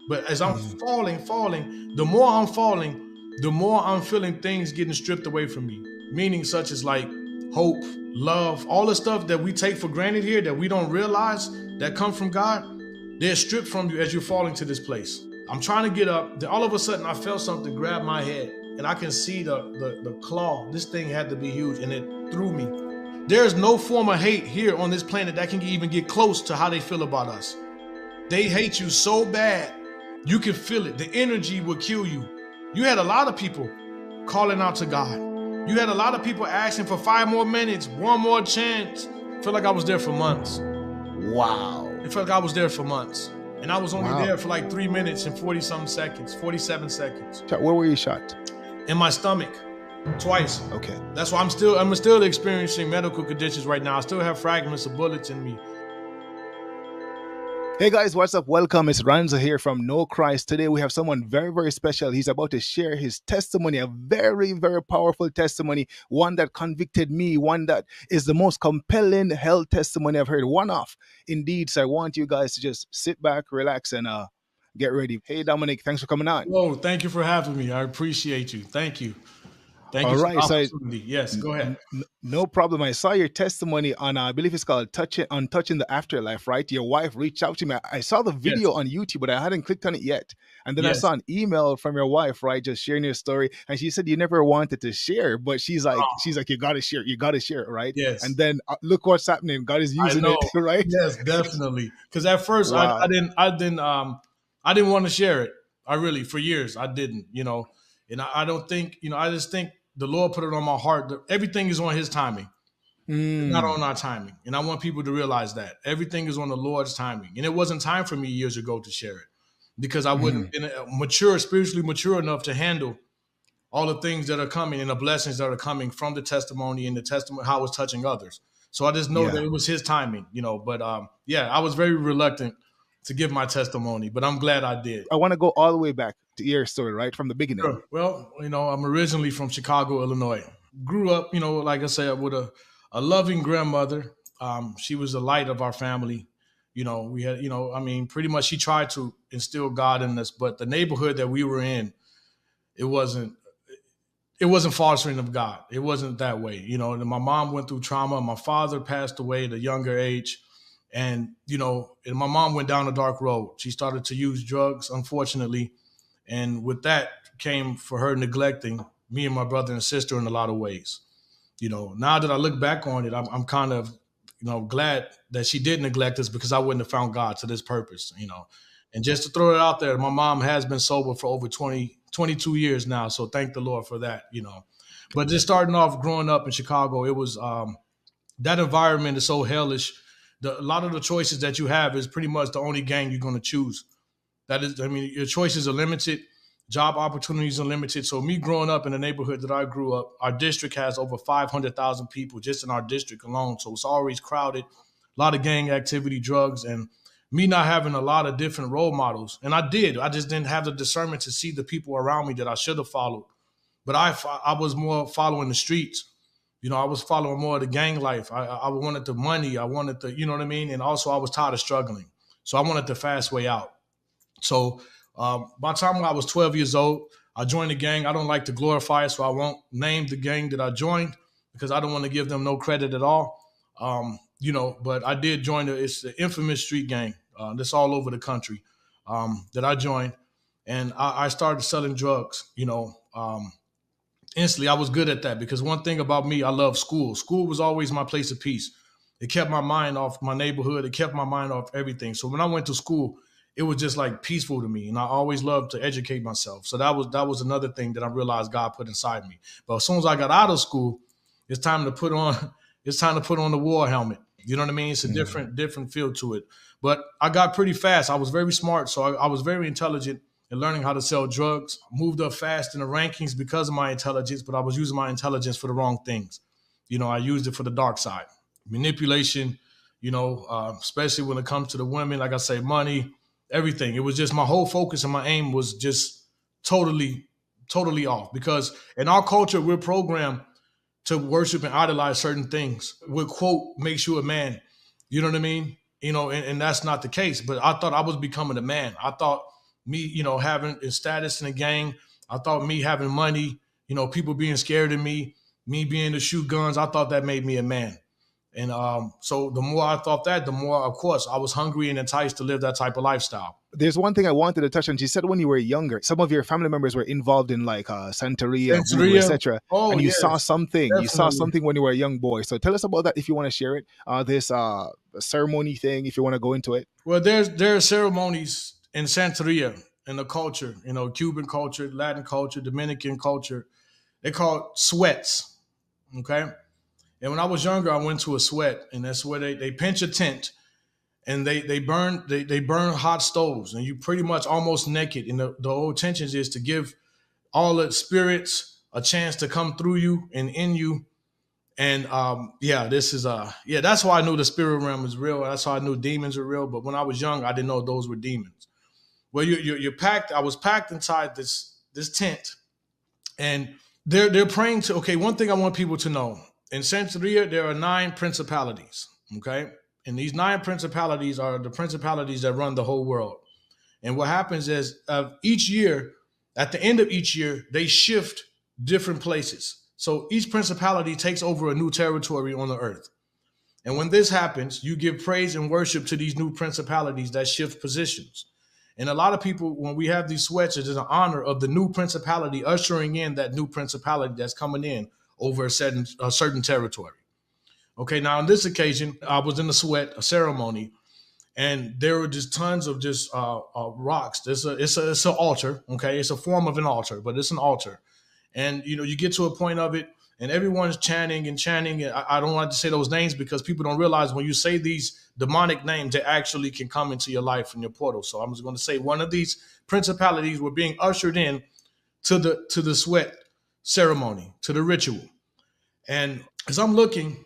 But as I'm falling, the more I'm falling, the more I'm feeling things getting stripped away from me. Meaning such as like hope, love, all the stuff that we take for granted here that we don't realize that come from God, they're stripped from you as you're falling to this place. I'm trying to get up. Then all of a sudden I felt something grab my head and I can see the claw. This thing had to be huge and it threw me. There's no form of hate here on this planet that can even get close to how they feel about us. They hate you so bad, you can feel it. The energy will kill you. You had a lot of people calling out to God. You had a lot of people asking for 5 more minutes, 1 more chance. I felt like I was there for months. Wow. It felt like I was there for months. And I was only there for like 3 minutes and 40-something seconds, 47 seconds. Where were you shot? In my stomach, twice. Okay. That's why I'm still experiencing medical conditions right now. I still have fragments of bullets in me. Hey guys, what's up? Welcome. It's Ranza here from No Christ. Today we have someone very, very special. He's about to share his testimony, a very, very powerful testimony, one that convicted me, one that is the most compelling hell testimony I've heard, one off. Indeed, so I want you guys to just sit back, relax, and get ready. Hey Dominic, thanks for coming on. Oh, thank you for having me. I appreciate you. Thank you. Thank you for the opportunity. Yes, go ahead. No problem. I saw your testimony on, I believe it's called Touching the Afterlife, right? Your wife reached out to me. I saw the video on YouTube, but I hadn't clicked on it yet. And then I saw an email from your wife, right? Just sharing your story. And she said you never wanted to share, but she's like, you got to share. You got to share it, right? Yes. And then look what's happening. God is using it, right? Yes, definitely. Because at first I didn't want to share it. For years, I didn't, and I don't think, I just think the Lord put it on my heart. Everything is on his timing, not on our timing. And I want people to realize that. Everything is on the Lord's timing. And it wasn't time for me years ago to share it because I wouldn't have been spiritually mature enough to handle all the things that are coming and the blessings that are coming from the testimony and the testimony, how it's touching others. So I just know that it was his timing, but I was very reluctant to give my testimony, but I'm glad I did. I want to go all the way back to your story, right? From the beginning. Sure. Well, I'm originally from Chicago, Illinois. Grew up, like I said, with a loving grandmother. She was the light of our family. We had, pretty much she tried to instill God in us, but the neighborhood that we were in, it wasn't fostering of God. It wasn't that way. My mom went through trauma. My father passed away at a younger age. And, and my mom went down a dark road. She started to use drugs, unfortunately. And with that came for her neglecting me and my brother and sister in a lot of ways. Now that I look back on it, I'm kind of, glad that she did neglect us because I wouldn't have found God to this purpose, And just to throw it out there, my mom has been sober for over 22 years now. So thank the Lord for that, But just starting off growing up in Chicago, it was that environment is so hellish. A lot of the choices that you have is pretty much the only gang you're going to choose. That is, your choices are limited. Job opportunities are limited. So me growing up in the neighborhood that I grew up, our district has over 500,000 people just in our district alone. So it's always crowded, a lot of gang activity, drugs, and me not having a lot of different role models. And I just didn't have the discernment to see the people around me that I should have followed. But I was more following the streets. I was following more of the gang life. I wanted the money. I wanted the, And also I was tired of struggling. So I wanted the fast way out. So by the time I was 12 years old, I joined the gang. I don't like to glorify it, so I won't name the gang that I joined because I don't want to give them no credit at all. But I did join it's the infamous street gang that's all over the country that I joined. And I started selling drugs, Instantly, I was good at that because one thing about me, I love school. School was always my place of peace. It kept my mind off my neighborhood. It kept my mind off everything. So when I went to school, it was just like peaceful to me. And I always loved to educate myself. So that was another thing that I realized God put inside me. But as soon as I got out of school, it's time to put on the war helmet. You know what I mean? It's a different feel to it. But I got pretty fast. I was very smart. So I was very intelligent in learning how to sell drugs. I moved up fast in the rankings because of my intelligence, but I was using my intelligence for the wrong things. I used it for the dark side. Manipulation, especially when it comes to the women, like I say, money, everything. It was just my whole focus and my aim was just totally off because in our culture, we're programmed to worship and idolize certain things. We'll quote, makes you a man. You know what I mean? And that's not the case. But I thought I was becoming a man. I thought me, having a status in the gang. I thought me having money, people being scared of me being to shoot guns, I thought that made me a man. And so the more I thought that, the more, of course, I was hungry and enticed to live that type of lifestyle. There's one thing I wanted to touch on. You said when you were younger, some of your family members were involved in like Santeria, etc. Oh, and you yes, saw something. definitely. You saw something when you were a young boy. So tell us about that if you want to share it. This ceremony thing, if you want to go into it. Well, there are ceremonies in Santeria, in the culture, Cuban culture, Latin culture, Dominican culture. They're called sweats. Okay. And when I was younger, I went to a sweat, and that's where they pinch a tent, and they burn hot stoves, and you pretty much almost naked. And the whole intention is to give all the spirits a chance to come through you and in you. And this is that's why I knew the spirit realm is real. That's how I knew demons are real. But when I was young, I didn't know those were demons. Well, you're packed. I was packed inside this tent, and they're praying to. Okay, one thing I want people to know. In Santeria, there are 9 principalities, okay? And these 9 principalities are the principalities that run the whole world. And what happens is each year, at the end of each year, they shift different places. So each principality takes over a new territory on the earth. And when this happens, you give praise and worship to these new principalities that shift positions. And a lot of people, when we have these sweats, it is an honor of the new principality ushering in that new principality that's coming in over a certain territory. Okay, now on this occasion, I was in a sweat, a ceremony, and there were just tons of just rocks. It's an altar, okay? It's a form of an altar, but it's an altar. And, you get to a point of it, and everyone's chanting and chanting. And I don't like to say those names because people don't realize when you say these demonic names, they actually can come into your life and your portal. So I'm just going to say one of these principalities were being ushered in to the sweat ceremony, to the ritual. And as I'm looking,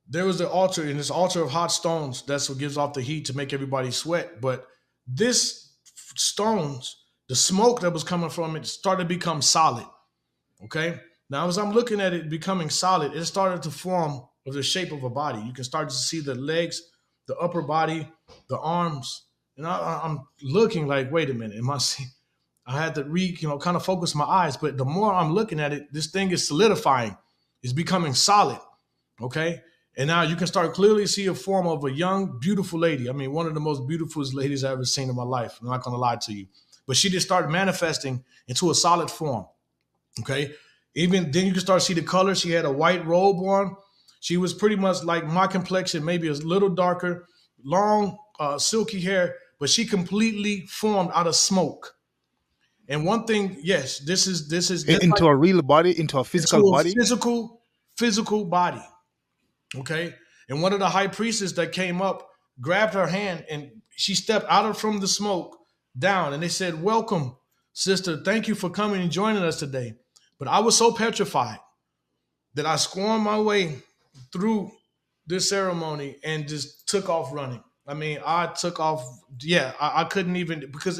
there was an altar, and this altar of hot stones, that's what gives off the heat to make everybody sweat. But this stones, the smoke that was coming from it started to become solid. Okay. Now, as I'm looking at it becoming solid, it started to form of the shape of a body. You can start to see the legs, the upper body, the arms. And I'm looking like, wait a minute, am I seeing? I had to kind of focus my eyes, but the more I'm looking at it, this thing is solidifying. It's becoming solid, okay? And now you can start clearly see a form of a young, beautiful lady. I mean, one of the most beautiful ladies I've ever seen in my life. I'm not going to lie to you. But she just started manifesting into a solid form, okay? Even then you can start to see the color. She had a white robe on. She was pretty much like my complexion, maybe a little darker, long, silky hair, but she completely formed out of smoke. And one thing, yes, this is into a real body, into a physical body, physical body. Okay. And one of the high priestesses that came up grabbed her hand, and she stepped out from the smoke down, and they said, "Welcome, sister. Thank you for coming and joining us today." But I was so petrified that I squirmed my way through this ceremony and just took off running. I mean, I took off. Yeah, I couldn't even, because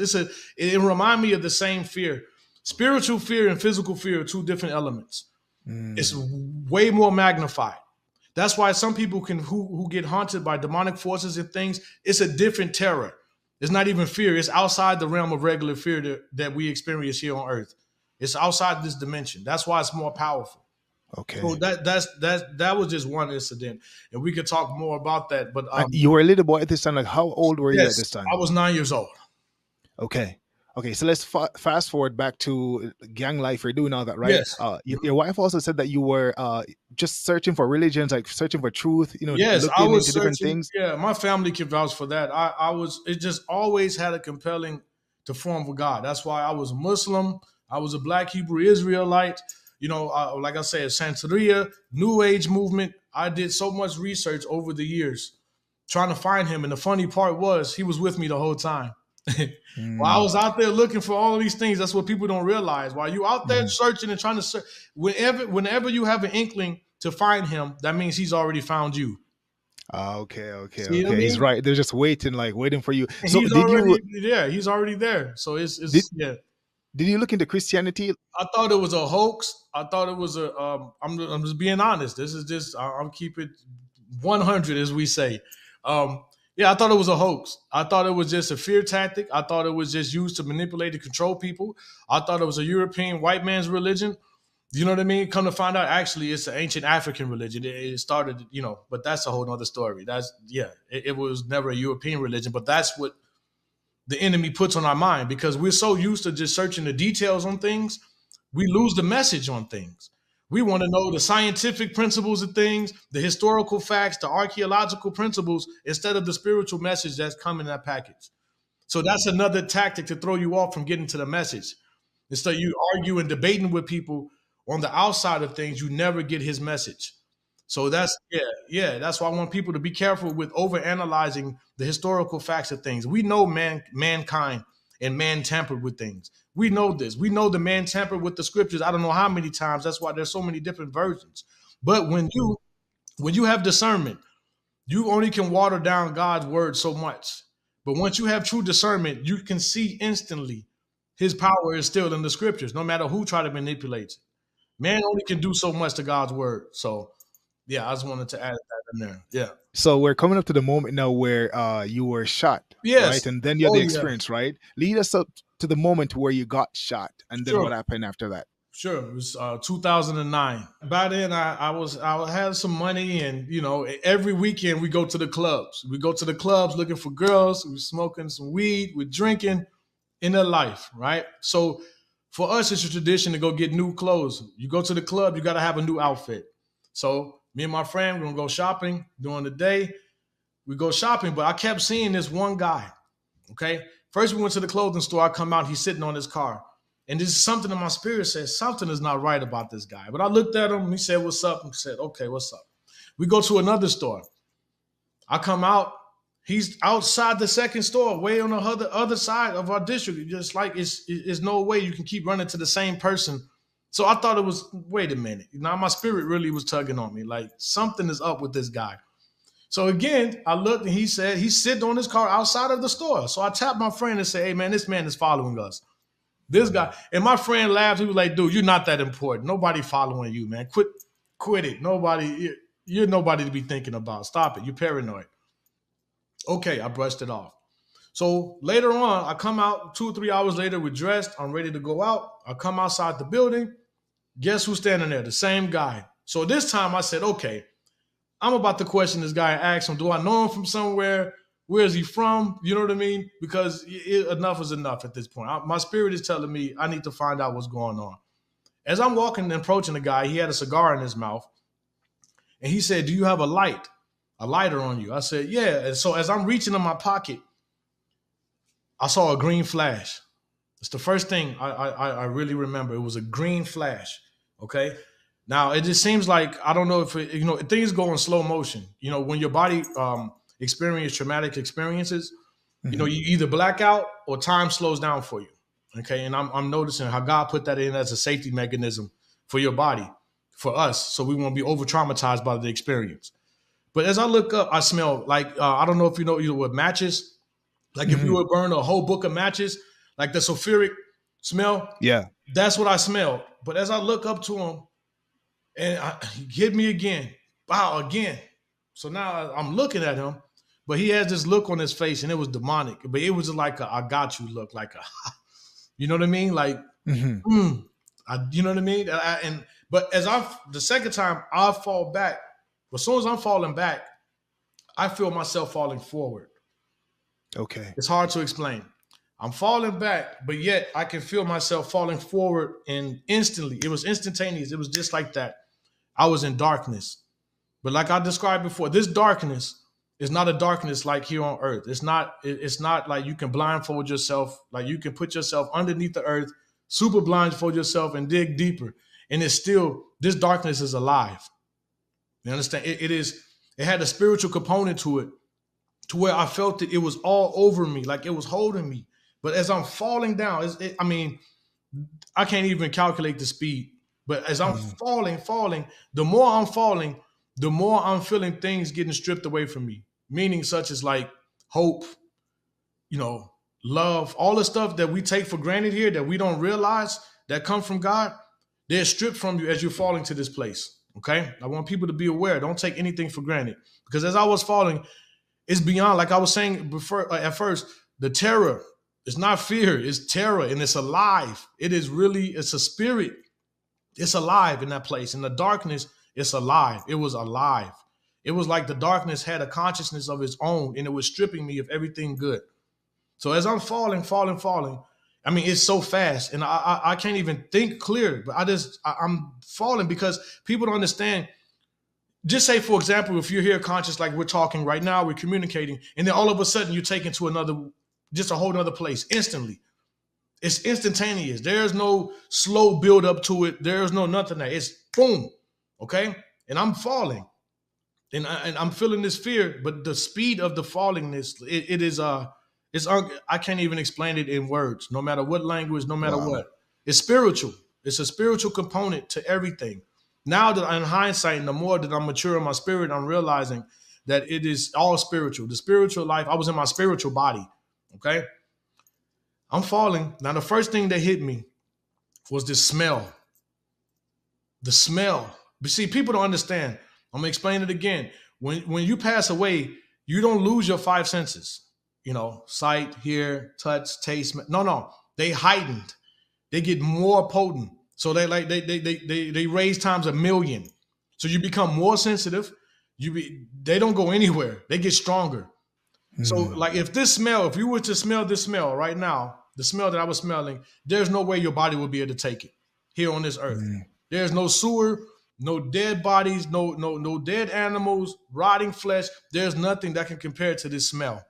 it reminded me of the same fear. Spiritual fear and physical fear are 2 different elements. It's way more magnified. That's why some people who get haunted by demonic forces and things, it's a different terror. It's not even fear. It's outside the realm of regular fear that we experience here on earth. It's outside this dimension. That's why it's more powerful. Okay. So that was just one incident, and we could talk more about that. But you were a little boy at this time. Like, how old were you at this time? I was 9 years old. Okay. So let's fast forward back to gang life. You're doing all that, right? Yes. Your wife also said that you were just searching for religions, like searching for truth. Yes, looking I was into searching, different things. Yeah, my family can vouch for that. It just always had a compelling to form with God. That's why I was Muslim. I was a Black Hebrew Israelite. Like I said, Santeria, New Age movement. I did so much research over the years trying to find him. And the funny part was he was with me the whole time. While I was out there looking for all of these things, that's what people don't realize. While you out there searching and trying to search, whenever you have an inkling to find him, that means he's already found you. Okay. He's right. They're just waiting for you. So he's already there. So it's Did you look into Christianity? I thought it was a hoax. I thought it was I'm just being honest. This is just, I'll keep it 100, as we say. Yeah, I thought it was a hoax. I thought it was just a fear tactic. I thought it was just used to manipulate and control people. I thought it was a European white man's religion. You know what I mean? Come to find out, actually, it's an ancient African religion. It started, but that's a whole nother story. It was never a European religion, but that's what the enemy puts on our mind because we're so used to just searching the details on things, we lose the message on things. We want to know the scientific principles of things, the historical facts, the archaeological principles, instead of the spiritual message that's coming in that package. So that's another tactic to throw you off from getting to the message. Instead, you argue and debating with people on the outside of things, you never get his message. So that's why I want people to be careful with overanalyzing the historical facts of things. We know mankind and man tampered with things. We know this. We know the man tampered with the scriptures. I don't know how many times. That's why there's so many different versions. But when you have discernment, you only can water down God's word so much. But once you have true discernment, you can see instantly his power is still in the scriptures, no matter who try to manipulate it. Man only can do so much to God's word. So yeah, I just wanted to add that in there. Yeah. So we're coming up to the moment now where you were shot, Yes. right? And then you had Oh, the yeah. experience, right? Lead us up to the moment where you got shot, and then Sure. what happened after that? Sure. It was 2009. By then, I had some money, and every weekend we go to the clubs. We go to the clubs looking for girls. We're smoking some weed. We're drinking in their life, right? So for us, it's a tradition to go get new clothes. You go to the club, you got to have a new outfit. So me and my friend, we're gonna go shopping during the day. We go shopping, but I kept seeing this one guy. Okay. First, we went to the clothing store. I come out, he's sitting on his car. And this is something in my spirit says something is not right about this guy. But I looked at him, he said, "What's up?" And said, "Okay, what's up?" We go to another store. I come out, he's outside the second store, way on the other side of our district. Just like it's no way you can keep running to the same person. So I thought it was, wait a minute. Now my spirit really was tugging on me. Like something is up with this guy. So again, I looked and he said he's sitting on his car outside of the store. So I tapped my friend and said, "Hey man, this man is following us." This guy, and my friend laughed. He was like, "Dude, you're not that important. Nobody following you, man. Quit it. You're nobody to be thinking about. Stop it. You're paranoid." Okay, I brushed it off. So later on, I come out 2 or 3 hours later, we're dressed. I'm ready to go out. I come outside the building. Guess who's standing there? The same guy. So this time I said, okay, I'm about to question this guy and ask him, do I know him from somewhere? Where is he from? You know what I mean? Because enough is enough at this point. My spirit is telling me I need to find out what's going on. As I'm walking and approaching the guy, he had a cigar in his mouth. And he said, "Do you have a lighter on you?" I said, "Yeah." And so as I'm reaching in my pocket, I saw a green flash. It's the first thing I really remember. It was a green flash. Okay. Now it just seems like, I don't know if things go in slow motion. When your body experiences traumatic experiences, you either black out or time slows down for you. Okay. And I'm noticing how God put that in as a safety mechanism for your body, for us. So we won't be over traumatized by the experience. But as I look up, I smell like, I don't know if you know what matches, like if you would burn a whole book of matches, like the sulfuric smell. Yeah. That's what I smelled. But as I look up to him, and he hit me again, wow, again. So now I'm looking at him, but he has this look on his face, and it was demonic. But it was like a "I got you" look, like you know what I mean? Like, you know what I mean? But the second time I fall back, as soon as I'm falling back, I feel myself falling forward. Okay. It's hard to explain. I'm falling back, but yet I can feel myself falling forward, and instantly, it was instantaneous. It was just like that. I was in darkness. But like I described before, this darkness is not a darkness like here on earth. It's not like you can blindfold yourself, like you can put yourself underneath the earth, super blindfold yourself and dig deeper. And it's still, this darkness is alive. You understand? It had a spiritual component to it, to where I felt that it was all over me, like it was holding me. But as I'm falling down, I can't even calculate the speed. But as I'm falling, the more I'm falling, the more I'm feeling things getting stripped away from me. Meaning such as like hope, love, all the stuff that we take for granted here that we don't realize that come from God, they're stripped from you as you're falling to this place. Okay? I want people to be aware. Don't take anything for granted. Because as I was falling, It's beyond, like I was saying before, at first, the terror. It's not fear, it's terror, and it's alive. It is really, it's a spirit. It's alive in that place. In the darkness, it's alive. It was alive. It was like the darkness had a consciousness of its own, and it was stripping me of everything good. So as I'm falling, I mean, it's so fast, and I can't even think clear. But I'm falling because people don't understand. Just say, for example, if you're here conscious, like we're talking right now, we're communicating, and then all of a sudden you're taken to another, just a whole other place instantly. It's instantaneous. There's no slow build up to it. There's no nothing there. It's boom, okay? And I'm falling, and I'm feeling this fear, but the speed of the fallingness, I can't even explain it in words. No matter what language, no matter what, it's spiritual. It's a spiritual component to everything. Now that in hindsight, and the more that I'm mature in my spirit, I'm realizing that it is all spiritual. The spiritual life, I was in my spiritual body, okay? I'm falling. Now, the first thing that hit me was this smell. The smell. But see, people don't understand. I'm going to explain it again. When you pass away, you don't lose your five senses. You know, sight, hear, touch, taste. No. They heightened. They get more potent. So they raise times 1,000,000. So you become more sensitive. They don't go anywhere. They get stronger. So like if you were to smell this smell right now, the smell that I was smelling, there's no way your body would be able to take it here on this earth. There's no sewer, no dead bodies, no dead animals, rotting flesh. There's nothing that can compare to this smell.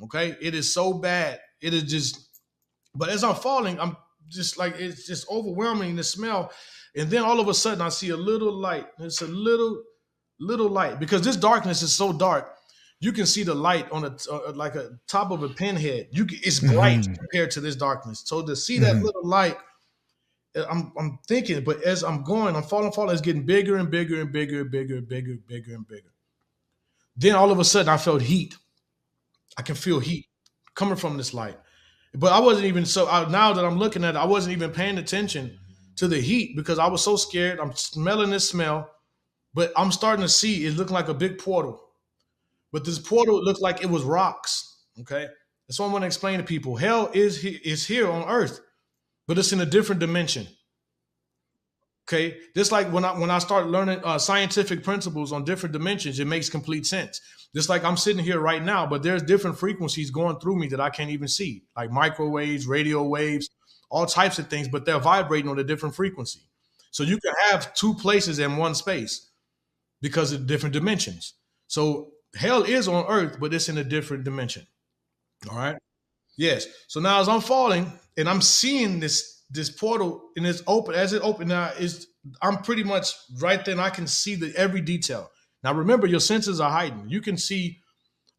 Okay. It is so bad. It is just, but as I'm falling, I'm just like, it's just overwhelming, the smell. And then all of a sudden I see a little light. It's a little light, because this darkness is so dark. You can see the light on like a top of a pinhead. It's bright compared to this darkness. So to see that little light, I'm thinking, but as I'm going, I'm falling, it's getting bigger and bigger and bigger and bigger and bigger and bigger and bigger. Then all of a sudden I felt heat. I can feel heat coming from this light. But I wasn't even now that I'm looking at it, I wasn't even paying attention to the heat because I was so scared. I'm smelling this smell, but I'm starting to see it looking like a big portal. But this portal looked like it was rocks. Okay. That's what I want to explain to people. Hell is here on earth, but it's in a different dimension. Okay. Just like when I start learning scientific principles on different dimensions, it makes complete sense. Just like I'm sitting here right now, but there's different frequencies going through me that I can't even see, like microwaves, radio waves, all types of things, but they're vibrating on a different frequency. So you can have two places in one space because of different dimensions. So hell is on earth, but it's in a different dimension. All right. Yes. So now as I'm falling and I'm seeing this portal and it's open, as it opened now, I'm pretty much right there and I can see every detail. Now remember, your senses are heightened. You can see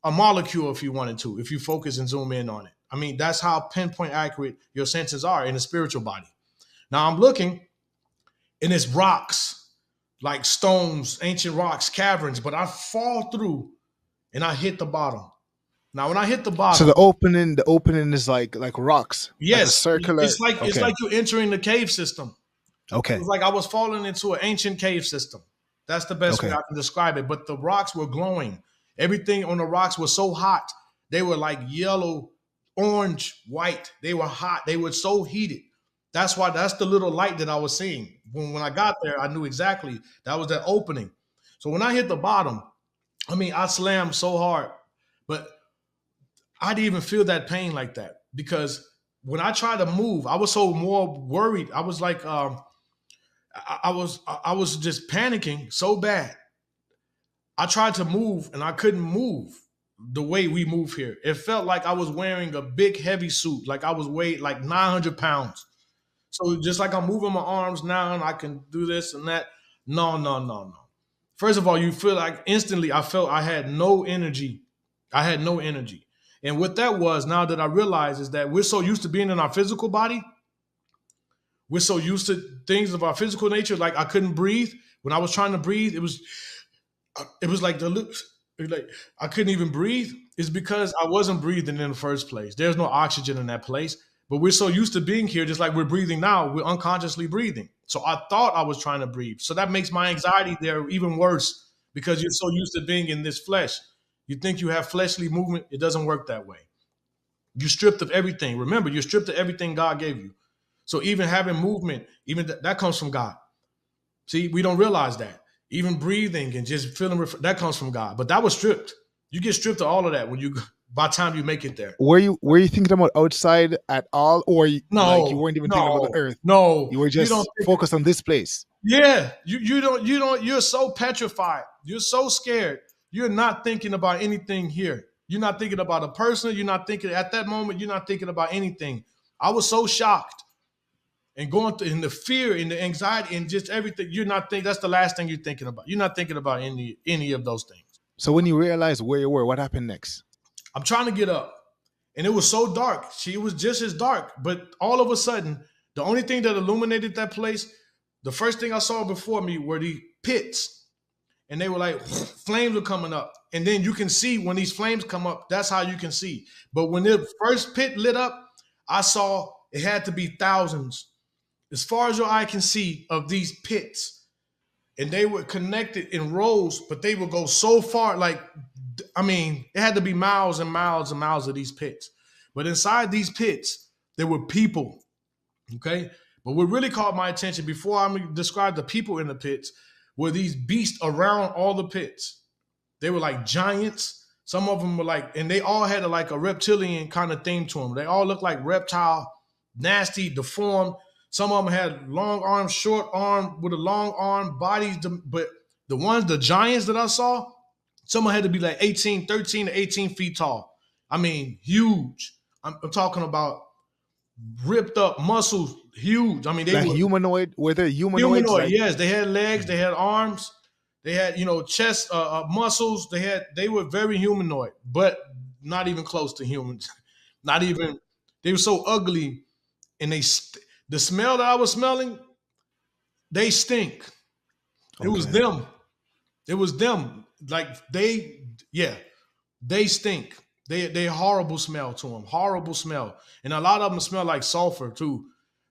a molecule if you wanted to, if you focus and zoom in on it. I mean, that's how pinpoint accurate your senses are in the spiritual body. Now I'm looking and it's rocks, like stones, ancient rocks, caverns, but I fall through and I hit the bottom. Now, when I hit the bottom, so the opening is like rocks. Yes, like circular. It's like you're entering the cave system. Okay, it's like I was falling into an ancient cave system. That's the best way I can describe it. But the rocks were glowing. Everything on the rocks was so hot. They were like yellow, orange, white. They were hot. They were so heated. That's the little light that I was seeing. When I got there, I knew exactly that was that opening. So when I hit the bottom, I mean, I slammed so hard, but I didn't even feel that pain like that because when I tried to move, I was so more worried. I was like, I was just panicking so bad. I tried to move and I couldn't move the way we move here. It felt like I was wearing a big heavy suit, like I was weighed like 900 pounds. So just like I'm moving my arms now and I can do this and that. No. First of all, you feel like instantly I felt I had no energy. And what that was, now that I realize, is that we're so used to being in our physical body. We're so used to things of our physical nature. Like I couldn't breathe. When I was trying to breathe, it was like I couldn't even breathe. It's because I wasn't breathing in the first place. There's no oxygen in that place. But we're so used to being here, just like we're breathing now, we're unconsciously breathing. So I thought I was trying to breathe. So that makes my anxiety there even worse because you're so used to being in this flesh. You think you have fleshly movement. It doesn't work that way. You're stripped of everything. Remember, you're stripped of everything God gave you. So even having movement, even that comes from God. See, we don't realize that. Even breathing and just feeling, that comes from God. But that was stripped. You get stripped of all of that by the time you make it there. Were you thinking about outside at all, or No, like you weren't even thinking about the earth? No, you were just focused on this place. Yeah, you don't. You're so petrified. You're so scared. You're not thinking about anything here. You're not thinking about a person. You're not thinking at that moment. You're not thinking about anything. I was so shocked and going through in the fear and the anxiety and just everything. You're not thinking. That's the last thing you're thinking about. You're not thinking about any of those things. So when you realized where you were, what happened next? I'm trying to get up, and it was so dark. It was just as dark, but all of a sudden, the only thing that illuminated that place, the first thing I saw before me were the pits, and they were like flames were coming up, and then you can see when these flames come up. That's how you can see. But when the first pit lit up, I saw it had to be thousands, as far as your eye can see, of these pits. And they were connected in rows, but they would go so far. Like, I mean, it had to be miles and miles and miles of these pits. But inside these pits, there were people, okay? But what really caught my attention before I describe the people in the pits were these beasts around all the pits. They were like giants. Some of them were like, and they all had like a reptilian kind of theme to them. They all looked like reptile, nasty, deformed. Some of them had long arms, short arm with a long arm, bodies. But the giants that I saw, some had to be like 13 to 18 feet tall. I mean, huge. I'm talking about ripped up muscles, huge. I mean, they were humanoid. Were they humanoids? Humanoid, yes. They had legs. They had arms. They had, chest muscles. They were very humanoid, but not even close to humans. Not even. They were so ugly, and the smell that I was smelling, they stink. Okay. It was them. It was them. Like they stink. They horrible smell to them. Horrible smell. And a lot of them smell like sulfur too.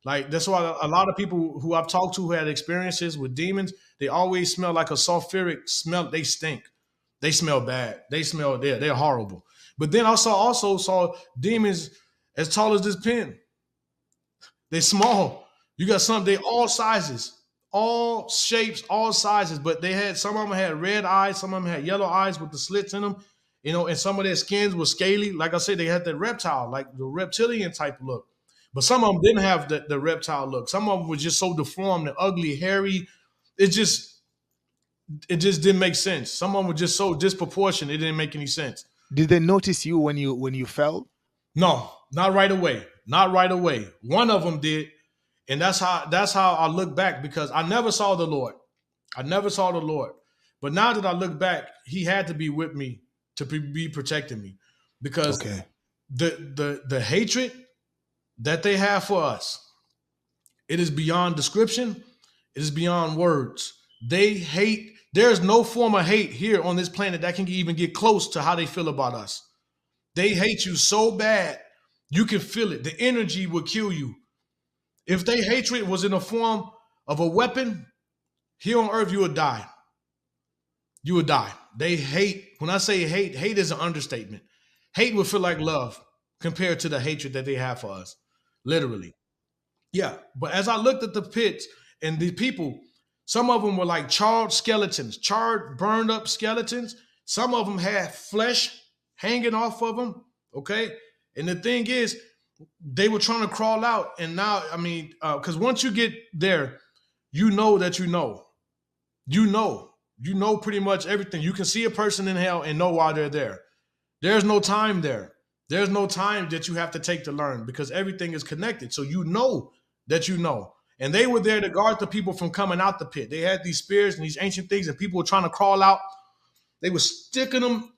Like that's why a lot of people who I've talked to who had experiences with demons, they always smell like a sulfuric smell. They stink. They smell bad. They're horrible. But then I also saw demons as tall as this pen. They're small. You got some, they all sizes, all shapes, all sizes, but some of them had red eyes, some of them had yellow eyes with the slits in them, and some of their skins were scaly. Like I said, they had that reptile, like the reptilian type look. But some of them didn't have the reptile look. Some of them were just so deformed and ugly, hairy. It just didn't make sense. Some of them were just so disproportionate, it didn't make any sense. Did they notice you when you fell? No, not right away. Not right away. One of them did. And that's how I look back, because I never saw the Lord. But now that I look back, he had to be with me to be protecting me, because the hatred that they have for us, it is beyond description. It is beyond words. They hate. There's no form of hate here on this planet that can even get close to how they feel about us. They hate you so bad, you can feel it. The energy will kill you. If their hatred was in the form of a weapon, here on earth, you would die. You would die. They hate. When I say hate, hate is an understatement. Hate would feel like love compared to the hatred that they have for us. Literally. Yeah. But as I looked at the pits and the people, some of them were like charred skeletons, burned up skeletons. Some of them had flesh hanging off of them. Okay. And the thing is, they were trying to crawl out. And now, I mean, because once you get there, you know that you know. You know pretty much everything. You can see a person in hell and know why they're there. There's no time there. There's no time that you have to take to learn, because everything is connected. So you know that you know. And they were there to guard the people from coming out the pit. They had these spears and these ancient things, and people were trying to crawl out. They were sticking them,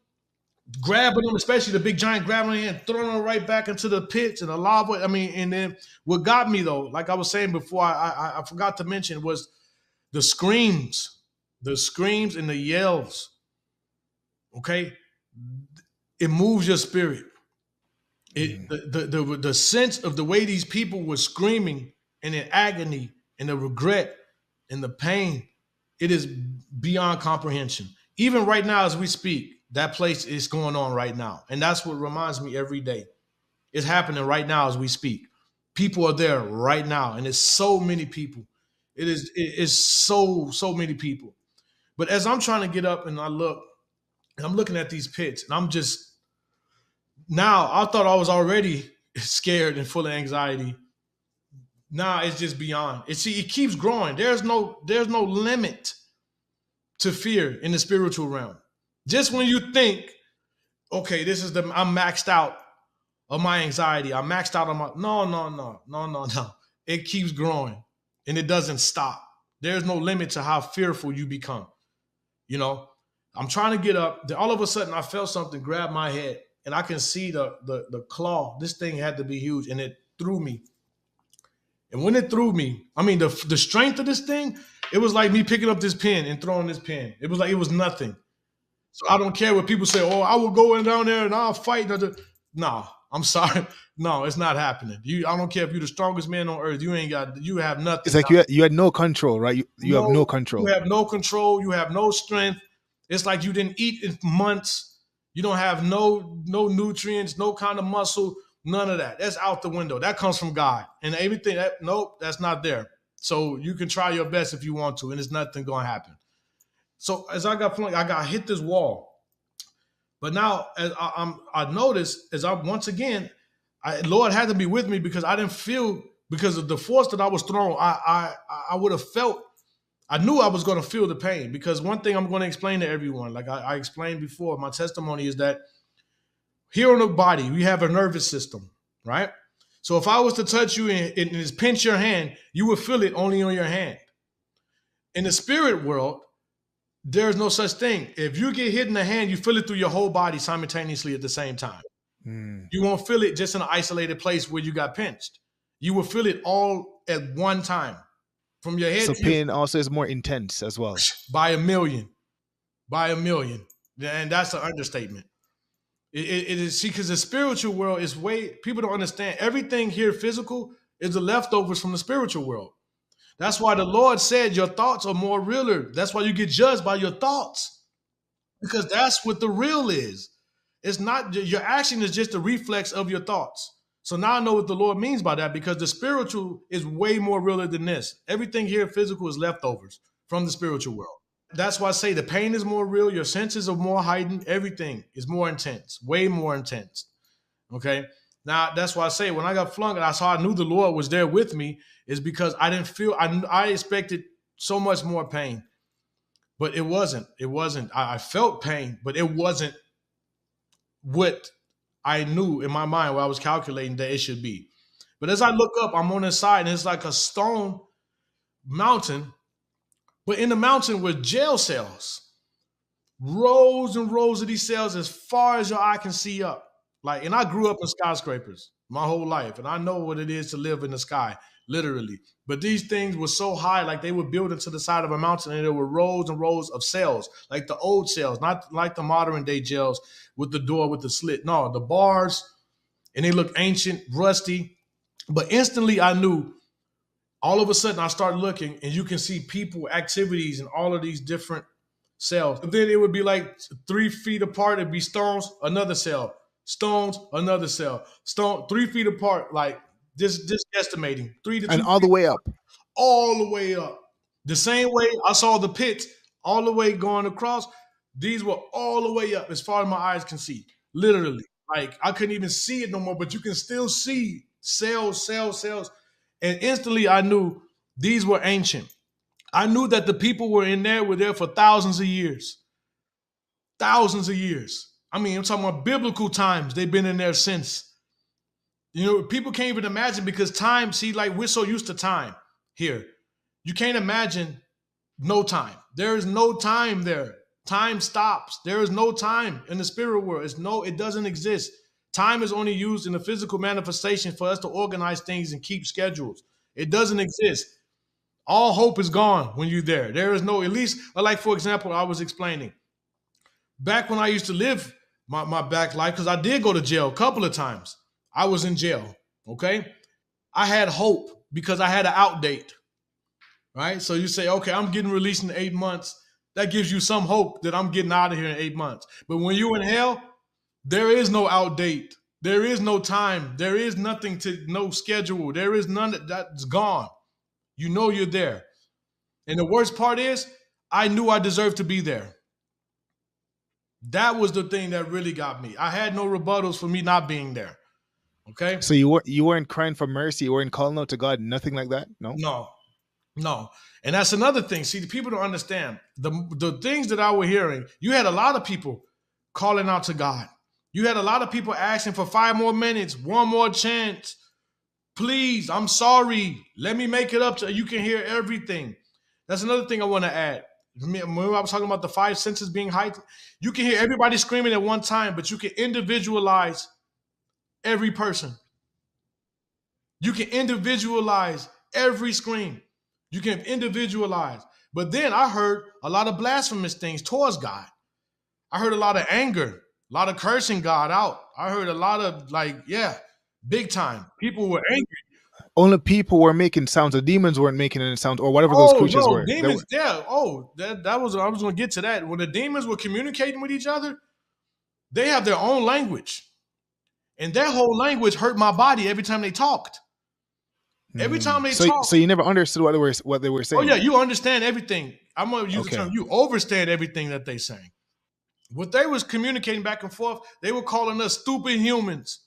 grabbing them, especially the big giant, grabbing them and throwing them right back into the pits and the lava. I mean, and then what got me though, like I was saying before, I forgot to mention, was the screams and the yells. Okay, it moves your spirit. The sense of the way these people were screaming and in agony and the regret and the pain, it is beyond comprehension. Even right now as we speak, that place is going on right now. And that's what reminds me every day. It's happening right now as we speak. People are there right now, and it's so many people. It is so many people. But as I'm trying to get up and I look, and I'm looking at these pits, and I'm just now, I thought I was already scared and full of anxiety. Now it's just beyond. It keeps growing. There's no limit to fear in the spiritual realm. Just when you think, okay, I'm maxed out of my anxiety. I'm maxed out on my no. It keeps growing and it doesn't stop. There's no limit to how fearful you become. You know, I'm trying to get up. Then all of a sudden I felt something grab my head and I can see the claw. This thing had to be huge and it threw me. And when it threw me, I mean, the strength of this thing, it was like me picking up this pen and throwing this pen. It was like it was nothing. So I don't care what people say, oh, I will go in down there and I'll fight. No, I'm sorry. No, it's not happening. I don't care if you're the strongest man on earth. You have nothing. It's like you had no control, right? You have no control. You have no control. You have no strength. It's like you didn't eat in months. You don't have no nutrients, no kind of muscle, none of that. That's out the window. That comes from God. And everything, that's not there. So you can try your best if you want to, and there's nothing going to happen. So as I got hit this wall. But now as I noticed, Lord had to be with me because I didn't feel, because of the force that I was thrown, I would have felt, I knew I was going to feel the pain. Because one thing I'm going to explain to everyone, like I explained before, my testimony is that here on the body, we have a nervous system, right? So if I was to touch you and just pinch your hand, you would feel it only on your hand. In the spirit world, there's no such thing. If you get hit in the hand, you feel it through your whole body simultaneously at the same time. You won't feel it just in an isolated place where you got pinched. You will feel it all at one time. From your head. So pain also is more intense as well. By a million. And that's an understatement. It is, see, because the spiritual world is people don't understand. Everything here physical is the leftovers from the spiritual world. That's why the Lord said your thoughts are more realer. That's why you get judged by your thoughts. Because that's what the real is. It's not, your action is just a reflex of your thoughts. So now I know what the Lord means by that, because the spiritual is way more realer than this. Everything here physical is leftovers from the spiritual world. That's why I say the pain is more real. Your senses are more heightened. Everything is more intense, way more intense. Okay. Now, that's why I say when I got flung and I knew the Lord was there with me, is because I didn't feel, I expected so much more pain, but it wasn't. I felt pain, but it wasn't what I knew in my mind where I was calculating that it should be. But as I look up, I'm on the side and it's like a stone mountain, but in the mountain were jail cells, rows and rows of these cells as far as your eye can see up. And I grew up in skyscrapers my whole life, and I know what it is to live in the sky, literally. But these things were so high, like they were built into the side of a mountain, and there were rows and rows of cells, like the old cells, not like the modern day jails with the door with the slit. No, the bars, and they look ancient, rusty. But instantly I knew, all of a sudden I started looking, and you can see people, activities, in all of these different cells. But then it would be like 3 feet apart, it'd be stones, another cell. Stones, another cell. Stone, 3 feet apart, like just estimating. 3 to 2 and all the way up. All the way up. The same way I saw the pits all the way going across, these were all the way up as far as my eyes can see. Literally. Like I couldn't even see it no more, but you can still see cells. And instantly I knew these were ancient. I knew that the people were there for thousands of years. Thousands of years. I mean, I'm talking about biblical times. They've been in there since. You know, people can't even imagine, because time, see, like we're so used to time here. You can't imagine no time. There is no time there. Time stops. There is no time in the spirit world. It doesn't exist. Time is only used in the physical manifestation for us to organize things and keep schedules. It doesn't exist. All hope is gone when you're there. There is no, at least, like for example, I was explaining. Back when I used to live my back life, because I did go to jail a couple of times. I was in jail, okay? I had hope because I had an out date, right? So you say, okay, I'm getting released in 8 months. That gives you some hope that I'm getting out of here in 8 months. But when you're in hell, there is no out date. There is no time. There is nothing no schedule. There is none that's gone. You know you're there. And the worst part is, I knew I deserved to be there. That was the thing that really got me. I had no rebuttals for me not being there. Okay? So you weren't crying for mercy, you weren't calling out to God, nothing like that? No? No. And that's another thing. See, the people don't understand. The things that I was hearing, you had a lot of people calling out to God. You had a lot of people asking for 5 more minutes, 1 more chance. Please, I'm sorry. Let me make it up to you. Can hear everything. That's another thing I want to add. Remember I was talking about the 5 senses being heightened? You can hear everybody screaming at one time, but you can individualize every person. You can individualize every scream. You can individualize. But then I heard a lot of blasphemous things towards God. I heard a lot of anger, a lot of cursing God out. I heard a lot of big time. People were angry. Only people were making sounds. The demons weren't making any sounds, or whatever those creatures were. Demons, that was, I was going to get to that. When the demons were communicating with each other, they have their own language. And their whole language hurt my body every time they talked. Every time they talked. So you never understood what they were saying? Oh, yeah, you understand everything. I'm going to use the term. You overstand everything that they saying. What they was communicating back and forth, they were calling us stupid humans.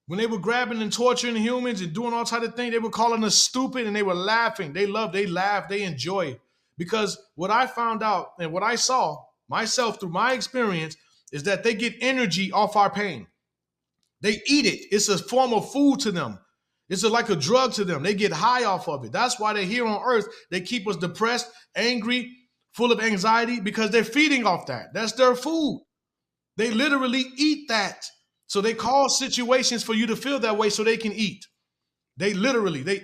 When they were grabbing and torturing humans and doing all type of things, they were calling us stupid and they were laughing. They laughed, they enjoy. Because what I found out and what I saw myself through my experience is that they get energy off our pain. They eat it. It's a form of food to them. It's like a drug to them. They get high off of it. That's why they're here on earth. They keep us depressed, angry, full of anxiety, because they're feeding off that. That's their food. They literally eat that. So they cause situations for you to feel that way so they can eat. They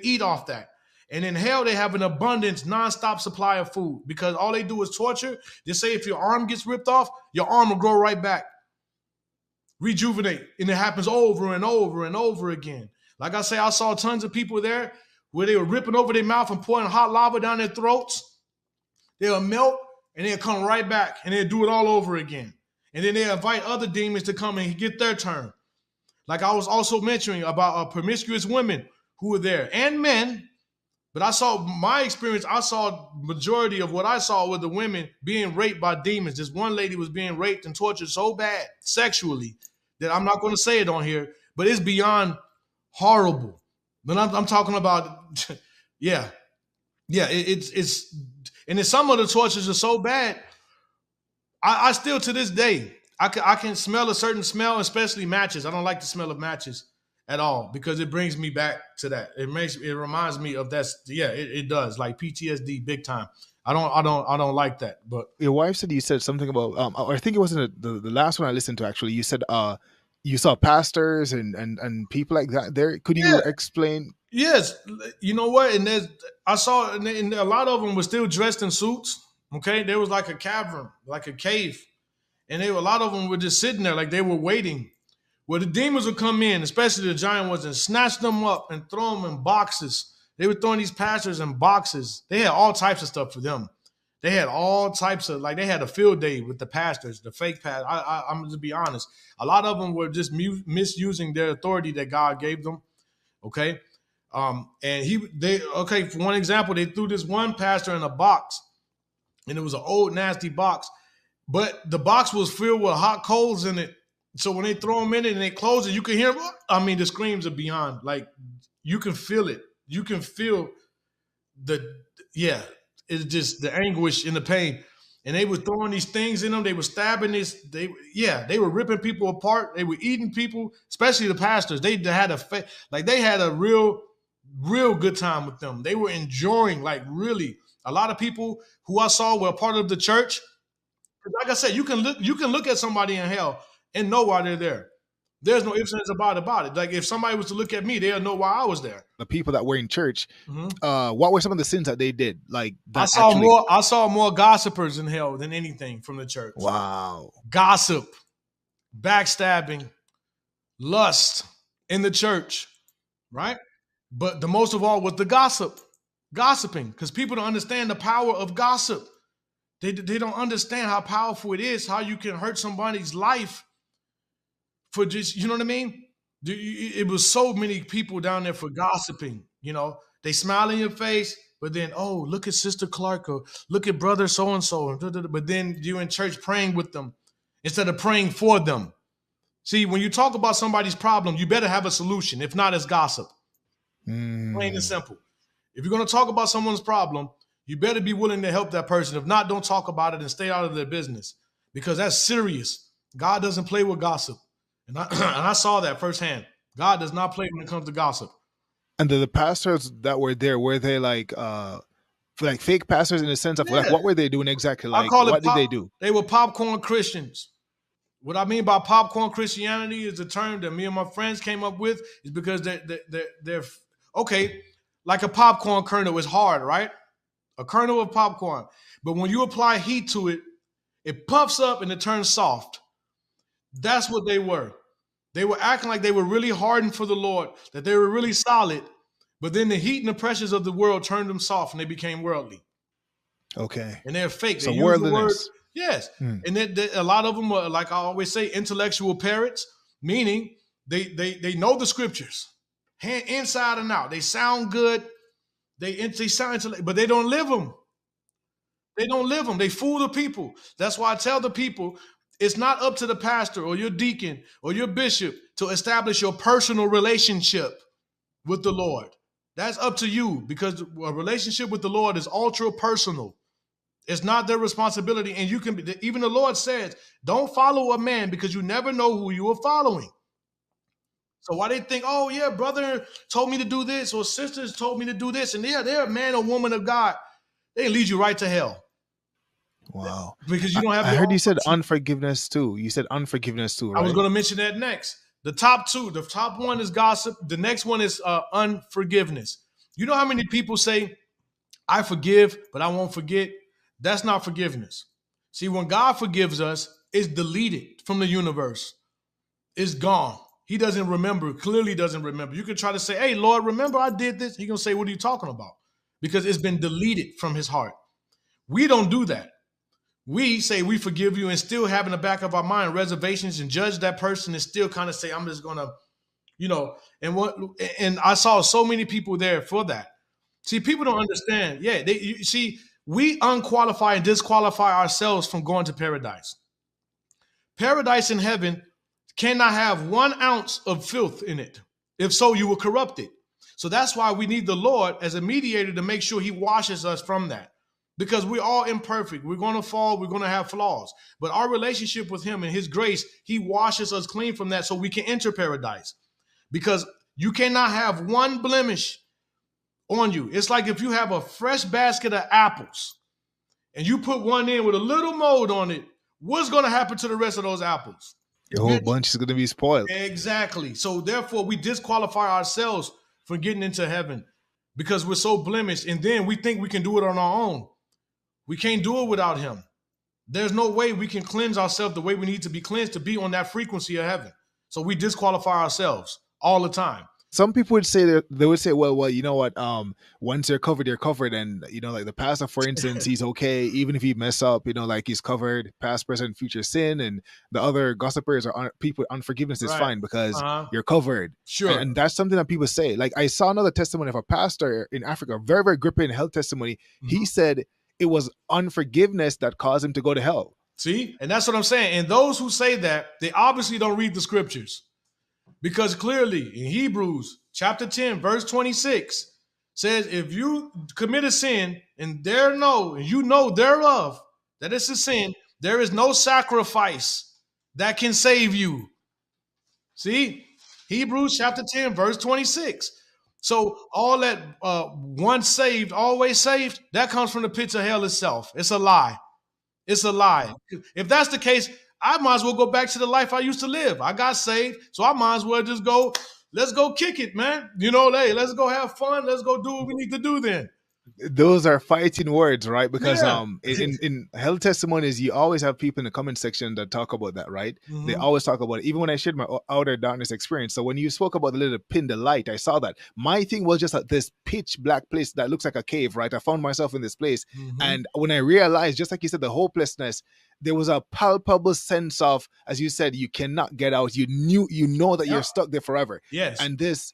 eat off that. And in hell, they have an abundance, nonstop supply of food because all they do is torture. They say if your arm gets ripped off, your arm will grow right back. Rejuvenate. And it happens over and over and over again. Like I say, I saw tons of people there where they were ripping over their mouth and pouring hot lava down their throats. They'll melt and they'll come right back and they'll do it all over again. And then they invite other demons to come and get their turn. Like I was also mentioning about promiscuous women who were there and men. But I saw my experience. I saw majority of what I saw were the women being raped by demons. This one lady was being raped and tortured so bad sexually that I'm not going to say it on here, but it's beyond horrible. But I'm talking about, it's and then some of the tortures are so bad. I still to this day, I can smell a certain smell, especially matches. I don't like the smell of matches at all because it brings me back to that. It reminds me of that. Yeah, it does, like PTSD big time. I don't like that. But your wife said you said something about I think it wasn't the last one I listened to actually. You said you saw pastors and people like that there. Could you explain? Yes, you know what? And I saw, and a lot of them were still dressed in suits. Okay, there was like a cavern, like a cave, and a lot of them were just sitting there, like they were waiting. Where the demons would come in, especially the giant ones, and snatch them up and throw them in boxes. They were throwing these pastors in boxes. They had all types of stuff for them. They had all types of, like they had a field day with the pastors, the fake pastors. I'm going to be honest. A lot of them were just misusing their authority that God gave them. Okay. For one example, they threw this one pastor in a box, and it was an old nasty box, but the box was filled with hot coals in it. So when they throw them in it and they close it, you can hear them. I mean, the screams are beyond. Like, you can feel it. You can feel it's just the anguish and the pain. And they were throwing these things in them. They were stabbing this. They were ripping people apart. They were eating people, especially the pastors. They had a real good time with them. They were enjoying, like, really. A lot of people who I saw were a part of the church. Like I said, you can look at somebody in hell and know why they're there. There's no ifs and ands about it. Like if somebody was to look at me, they'll know why I was there. The people that were in church, what were some of the sins that they did? Like I saw more gossipers in hell than anything from the church. Wow. Gossip, backstabbing, lust in the church, right? But the most of all was the gossiping, because people don't understand the power of gossip. They don't understand how powerful it is, how you can hurt somebody's life for just, you know what I mean? It was so many people down there for gossiping, you know. They smile in your face, but then, oh, look at Sister Clark, or look at brother so-and-so. But then you're in church praying with them instead of praying for them. See, when you talk about somebody's problem, you better have a solution. If not, it's gossip. Plain and simple. If you're going to talk about someone's problem, you better be willing to help that person. If not, don't talk about it and stay out of their business, because that's serious. God doesn't play with gossip. And I saw that firsthand. God does not play when it comes to gossip. And the pastors that were there, were they like fake pastors in the sense of like, what were they doing exactly? Like, what did they do? They were popcorn Christians. What I mean by popcorn Christianity is the term that me and my friends came up with, is because they're okay, like a popcorn kernel is hard, right? A kernel of popcorn. But when you apply heat to it, it puffs up and it turns soft. That's what they were. They were acting like they were really hardened for the Lord, that they were really solid, but then the heat and the pressures of the world turned them soft and they became worldly. Okay. And they're fake. So they worldliness. Yes. And a lot of them are, like I always say, intellectual parrots, meaning they know the scriptures inside and out. They sound good. They sound intellectual, but they don't live them. They don't live them. They fool the people. That's why I tell the people, it's not up to the pastor or your deacon or your bishop to establish your personal relationship with the Lord. That's up to you, because a relationship with the Lord is ultra personal. It's not their responsibility. And you can, even the Lord says, don't follow a man, because you never know who you are following. So why they think, oh yeah, brother told me to do this, or sisters told me to do this, and they're a man or woman of God, they lead you right to hell. Wow. Because you don't have. I heard you said unforgiveness too. You said unforgiveness too, right? I was going to mention that next. The top two. The top one is gossip. The next one is unforgiveness. You know how many people say, I forgive, but I won't forget? That's not forgiveness. See, when God forgives us, it's deleted from the universe. It's gone. He doesn't remember, clearly doesn't remember. You can try to say, hey, Lord, remember I did this? He's going to say, what are you talking about? Because it's been deleted from his heart. We don't do that. We say we forgive you and still have in the back of our mind reservations and judge that person and still kind of say, I'm just going to, you know, and I saw so many people there for that. See, people don't understand. Yeah, you see, we unqualify and disqualify ourselves from going to paradise. Paradise in heaven cannot have 1 ounce of filth in it. If so, you will corrupt it. So that's why we need the Lord as a mediator to make sure he washes us from that. Because we're all imperfect. We're going to fall. We're going to have flaws. But our relationship with him and his grace, he washes us clean from that so we can enter paradise. Because you cannot have 1 blemish on you. It's like if you have a fresh basket of apples and you put one in with a little mold on it, what's going to happen to the rest of those apples? Your whole bunch is going to be spoiled. Exactly. So therefore, we disqualify ourselves from getting into heaven because we're so blemished. And then we think we can do it on our own. We can't do it without him. There's no way we can cleanse ourselves the way we need to be cleansed to be on that frequency of heaven. So we disqualify ourselves all the time. Some people would say that they would say, well, you know what? Once you're covered, and you know, like the pastor, for instance, he's okay even if he mess up. You know, like he's covered, past, present, future sin, and the other gossipers or people with unforgiveness is fine because you're covered. Sure, and that's something that people say. Like I saw another testimony of a pastor in Africa, very very gripping health testimony. Mm-hmm. He said it was unforgiveness that caused him to go to hell. See, and that's what I'm saying. And those who say that, they obviously don't read the scriptures. Because clearly in Hebrews chapter 10, verse 26 says, if you commit a sin and you know thereof that it's a sin, there is no sacrifice that can save you. See, Hebrews chapter 10, verse 26. So all that once saved, always saved, that comes from the pits of hell itself. It's a lie. It's a lie. If that's the case, I might as well go back to the life I used to live. I got saved, so I might as well just go, let's go kick it, man. You know, hey, let's go have fun. Let's go do what we need to do then. Those are fighting words, right? Because Yeah. in hell testimonies, you always have people in the comment section that talk about that, right? They always talk about it. Even when I shared my outer darkness experience. So when you spoke about the little pin, the light, I saw that. My thing was just this pitch black place that looks like a cave, right? I found myself in this place. And when I realized, just like you said, the hopelessness, there was a palpable sense of, as you said, you cannot get out. You know that you're stuck there forever. Yes. And this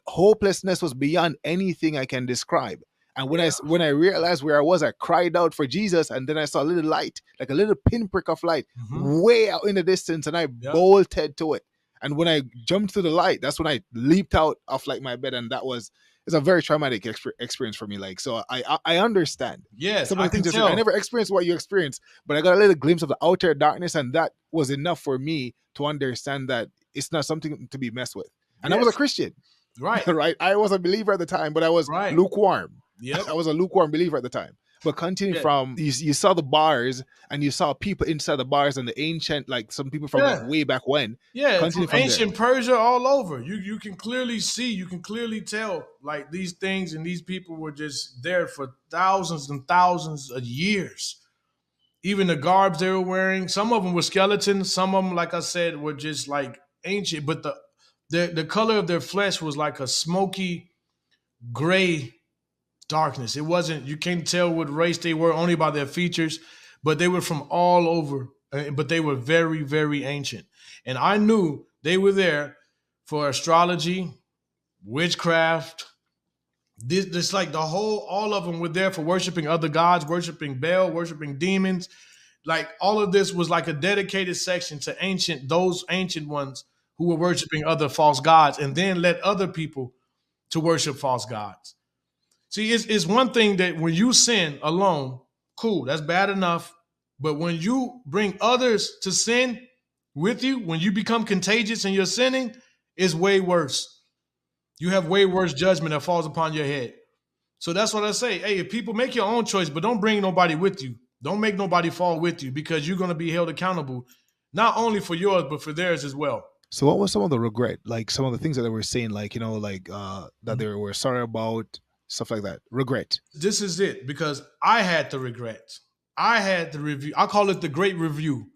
hopelessness was beyond anything I can describe. And when I realized where I was, I cried out for Jesus, and then I saw a little light, like a little pinprick of light, way out in the distance, and I bolted to it. And when I jumped to the light, that's when I leaped out of like my bed, and it's a very traumatic experience for me. Like, so I understand. Yes, some of the things I never experienced what you experienced, but I got a little glimpse of the outer darkness, and that was enough for me to understand that it's not something to be messed with. And I was a Christian, right? Right. I was a believer at the time, but I was lukewarm. Yep. I was a lukewarm believer at the time. But continue from, you saw the bars, and you saw people inside the bars, and the ancient, like some people from like way back when. Yeah, from ancient Persia all over. You can clearly see, you can clearly tell, like these things and these people were just there for thousands and thousands of years. Even the garbs they were wearing, some of them were skeletons, some of them, like I said, were just like ancient, but the color of their flesh was like a smoky gray darkness. It wasn't, you can't tell what race they were only by their features, but they were from all over, but they were very, very ancient. And I knew they were there for astrology, witchcraft. This like all of them were there for worshiping other gods, worshiping Baal, worshiping demons. Like all of this was like a dedicated section to those ancient ones who were worshiping other false gods, and then led other people to worship false gods. See, it's one thing that when you sin alone, cool, that's bad enough. But when you bring others to sin with you, when you become contagious and you're sinning, it's way worse. You have way worse judgment that falls upon your head. So that's what I say. Hey, if people, make your own choice, but don't bring nobody with you. Don't make nobody fall with you, because you're going to be held accountable, not only for yours, but for theirs as well. So what was some of the regret? Like some of the things that they were saying, like, that they were sorry about, stuff like that. Regret. This is it, because I had the regret. I had the review. I call it the great review,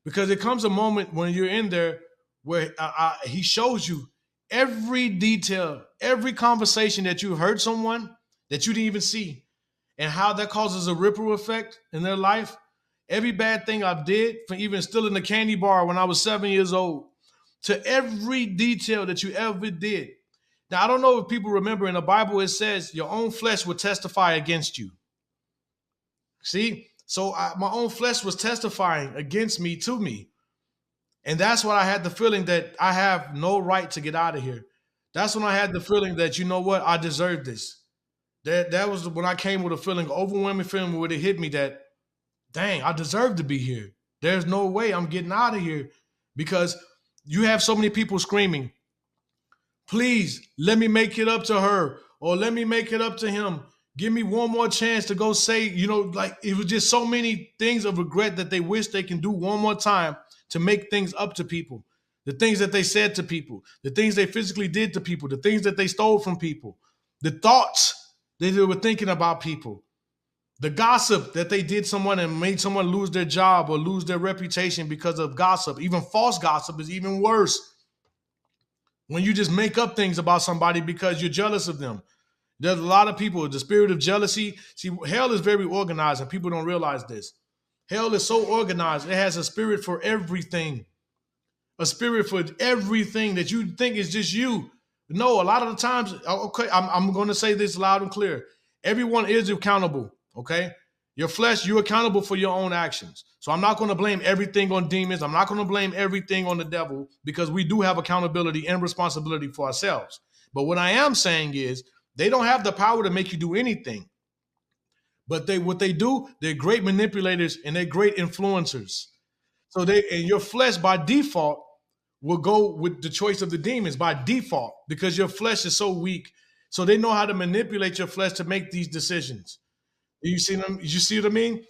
because it comes a moment when you're in there where he shows you every detail, every conversation that you heard someone that you didn't even see, and how that causes a ripple effect in their life. Every bad thing I did, from even stealing the candy bar when I was 7 years old, to every detail that you ever did. Now, I don't know if people remember, in the Bible, it says your own flesh will testify against you. See? So my own flesh was testifying against me, to me. And that's when I had the feeling that I have no right to get out of here. That's when I had the feeling that, you know what, I deserve this. That was when I came with a feeling, overwhelming feeling, where it hit me that, dang, I deserve to be here. There's no way I'm getting out of here, because you have so many people screaming, please, let me make it up to her, or let me make it up to him. Give me one more chance to go say, like, it was just so many things of regret that they wish they can do one more time to make things up to people. The things that they said to people, the things they physically did to people, the things that they stole from people, the thoughts that they were thinking about people, the gossip that they did someone and made someone lose their job or lose their reputation because of gossip. Even false gossip is even worse. When you just make up things about somebody because you're jealous of them. There's a lot of people, the spirit of jealousy. See, hell is very organized, and people don't realize this. Hell is so organized. It has a spirit for everything. A spirit for everything that you think is just you. No, a lot of the times, okay, I'm going to say this loud and clear. Everyone is accountable, okay? Your flesh, you're accountable for your own actions. So I'm not going to blame everything on demons. I'm not going to blame everything on the devil, because we do have accountability and responsibility for ourselves. But what I am saying is, they don't have the power to make you do anything. But what they do, they're great manipulators and they're great influencers. So and your flesh by default will go with the choice of the demons by default, because your flesh is so weak. So they know how to manipulate your flesh to make these decisions. You see them? You see what I mean?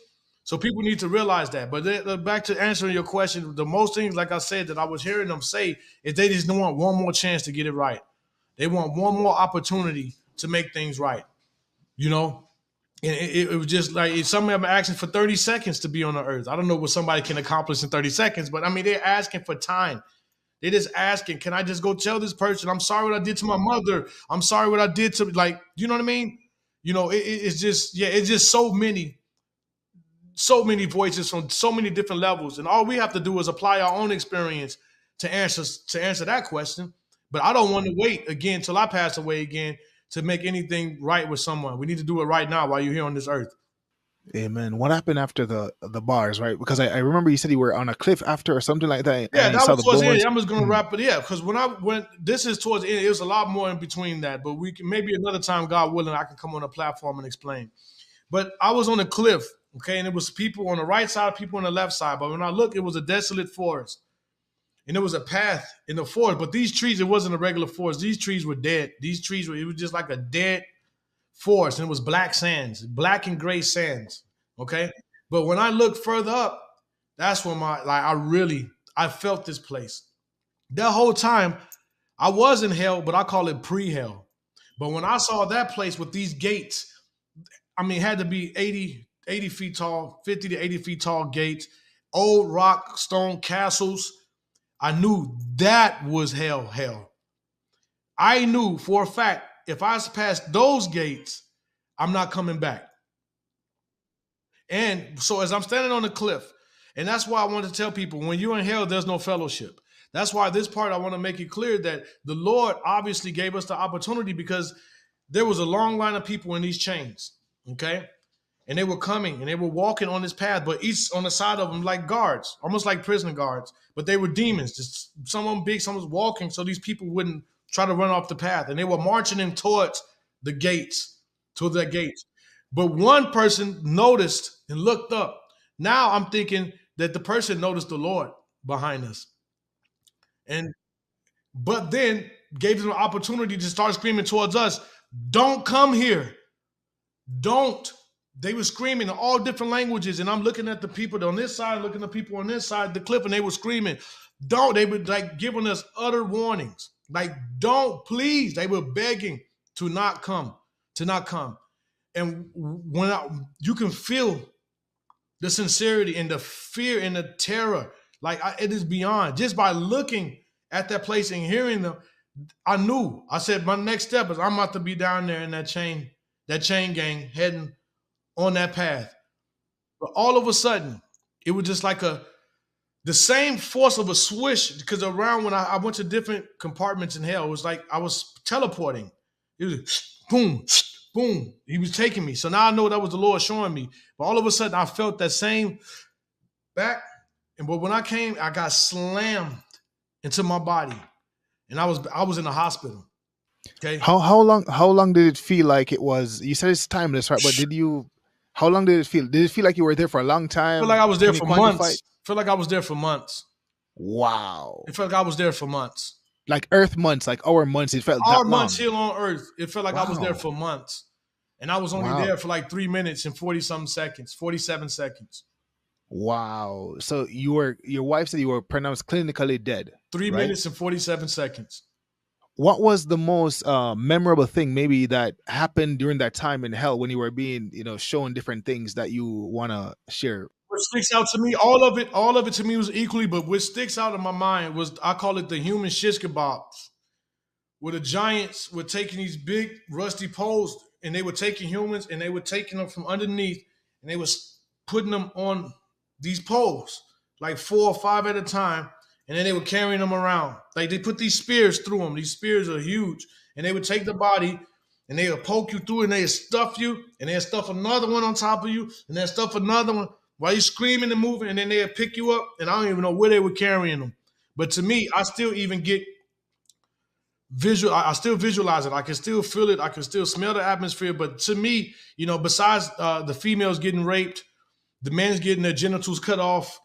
So people need to realize that. But back to answering your question, the most things, like I said, that I was hearing them say is they just don't want one more chance to get it right. They want one more opportunity to make things right. you know. And it was just like some of them are asking for 30 seconds to be on the earth. I don't know what somebody can accomplish in 30 seconds, but I mean, they're asking for time. They're just asking, can I just go tell this person, I'm sorry what I did to my mother. I'm sorry what I did to, like, you know what I mean? You know, it's just, yeah, it's just so many voices from so many different levels. And all we have to do is apply our own experience to answer that question. But I don't want to wait again till I pass away again to make anything right with someone. We need to do it right now while you're here on this earth. Amen. What happened after the bars, right? Because I remember you said you were on a cliff after or something like that, Yeah, and you that saw was the towards the end. bones. I'm just gonna wrap it. Yeah, because when I went, this is towards the end. It was a lot more in between that, but we can maybe another time, God willing, I can come on a platform and explain. But I was on a cliff, okay, and it was people on the right side, people on the left side. But when I looked, it was a desolate forest, and there was a path in the forest. But these trees, it wasn't a regular forest. These trees were dead. These trees were, it was just like a dead forest, and it was black sands, black and gray sands. Okay, but when I looked further up, that's when I felt this place. That whole time I was in hell, but I call it pre-hell. But when I saw that place with these gates, I mean, it had to be 80 feet tall, 50 to 80 feet tall gates, old rock stone castles. I knew that was hell. I knew for a fact if I passed those gates, I'm not coming back. And so as I'm standing on the cliff, and that's why I want to tell people, when you're in hell, there's no fellowship. That's why this part, I want to make it clear that the Lord obviously gave us the opportunity because there was a long line of people in these chains, okay? And they were coming and they were walking on this path, but each on the side of them like guards, almost like prison guards, but they were demons. Just some of them big, some was walking so these people wouldn't try to run off the path. And they were marching them towards the gates, to the gates. But one person noticed and looked up. Now I'm thinking that the person noticed the Lord behind us. And but then gave them an opportunity to start screaming towards us, don't come here. Don't. They were screaming in all different languages. And I'm looking at the people on this side, looking at the people on this side of the cliff, and they were screaming, don't. They were like giving us utter warnings. Like, don't, please. They were begging to not come, to not come. And you can feel the sincerity and the fear and the terror. Like, it is beyond. Just by looking at that place and hearing them, I knew. I said, my next step is I'm about to be down there in that chain gang heading on that path. But all of a sudden, it was just like the same force of a swish, because around when I went to different compartments in hell, it was like I was teleporting. It was boom, boom. He was taking me. So now I know that was the Lord showing me. But all of a sudden, I felt that same back. But when I came, I got slammed into my body. And I was in the hospital. Okay. How long did it feel like it was? You said it's timeless, right? But how long did it feel? Did it feel like you were there for a long time? I feel like I was there Can you for quantify months. it? I feel like I was there for months. Wow. It felt like I was there for months. Like Earth months, like our months, it felt Our that long. months here on Earth, it felt like I was there Wow. for months. And I was only Wow. there for like 3 minutes and 40-something seconds, 47 seconds. Wow. So your wife said you were pronounced clinically dead. 3 right? minutes and 47 seconds. What was the most memorable thing maybe that happened during that time in hell when you were being, shown different things that you want to share? What sticks out to me, all of it to me was equally, but what sticks out in my mind was, I call it the human shish kebabs, where the giants were taking these big rusty poles and they were taking humans and they were taking them from underneath and they was putting them on these poles, like 4 or 5 at a time, and then they were carrying them around. Like, they put these spears through them. These spears are huge, and they would take the body and they would poke you through and they would stuff you, and they'd stuff another one on top of you, and they'd stuff another one while you're screaming and moving, and then they'd pick you up, and I don't even know where they were carrying them. But to me, I still even get I still visualize it. I can still feel it. I can still smell the atmosphere. But to me, besides the females getting raped, the men's getting their genitals cut off,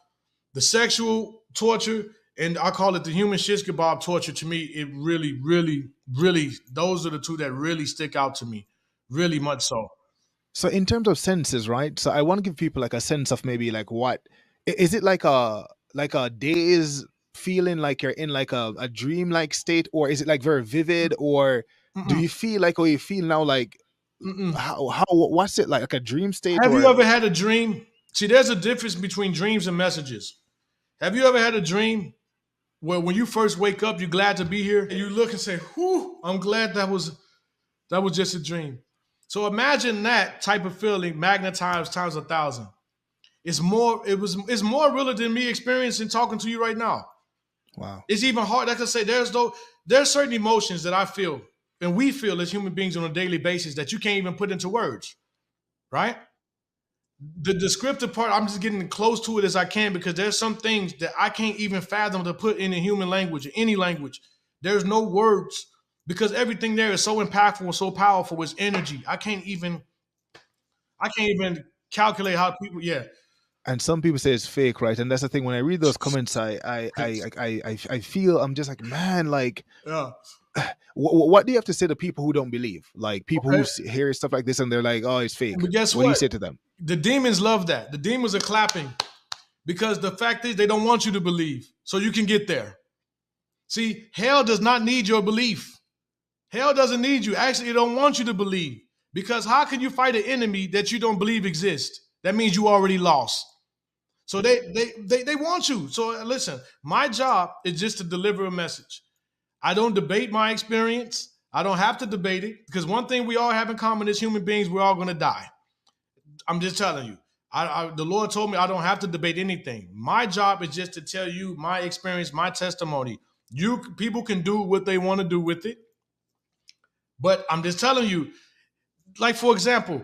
the sexual torture, and I call it the human shish kebab torture, to me, it really, really, really, those are the two that really stick out to me, really much so. So in terms of senses, right? So I want to give people like a sense of maybe like what is it like a daze feeling, like you're in like a dream like state, or is it like very vivid, or do Mm-mm. you feel like, or you feel now like What's it like a dream state? Have you ever had a dream? See, there's a difference between dreams and messages. Have you ever had a dream where when you first wake up, you're glad to be here, and you look and say, whew, I'm glad that was just a dream. So imagine that type of feeling magnetized times 1,000. It's more realer than me experiencing talking to you right now. Wow. It's even hard. Like I say, there's certain emotions that I feel and we feel as human beings on a daily basis that you can't even put into words, right? The descriptive part, I'm just getting close to it as I can because there's some things that I can't even fathom to put in a human language, any language. There's no words because everything there is so impactful and so powerful. It's energy. I can't even calculate how people, yeah. And some people say it's fake, right? And that's the thing. When I read those comments, I feel I'm just like, man, like, Yeah. What do you have to say to people who don't believe? Like people who hear stuff like this and they're like, oh, it's fake. But guess what do you say to them? The demons love that. The demons are clapping because the fact is they don't want you to believe so you can get there. See, hell does not need your belief. Hell doesn't need you. Actually, it don't want you to believe because how can you fight an enemy that you don't believe exists? That means you already lost. So they want you. So listen, my job is just to deliver a message. I don't debate my experience. I don't have to debate it because one thing we all have in common as human beings, we're all going to die. I'm just telling you. The Lord told me I don't have to debate anything. My job is just to tell you my experience, my testimony. People can do what they want to do with it. But I'm just telling you, like, for example,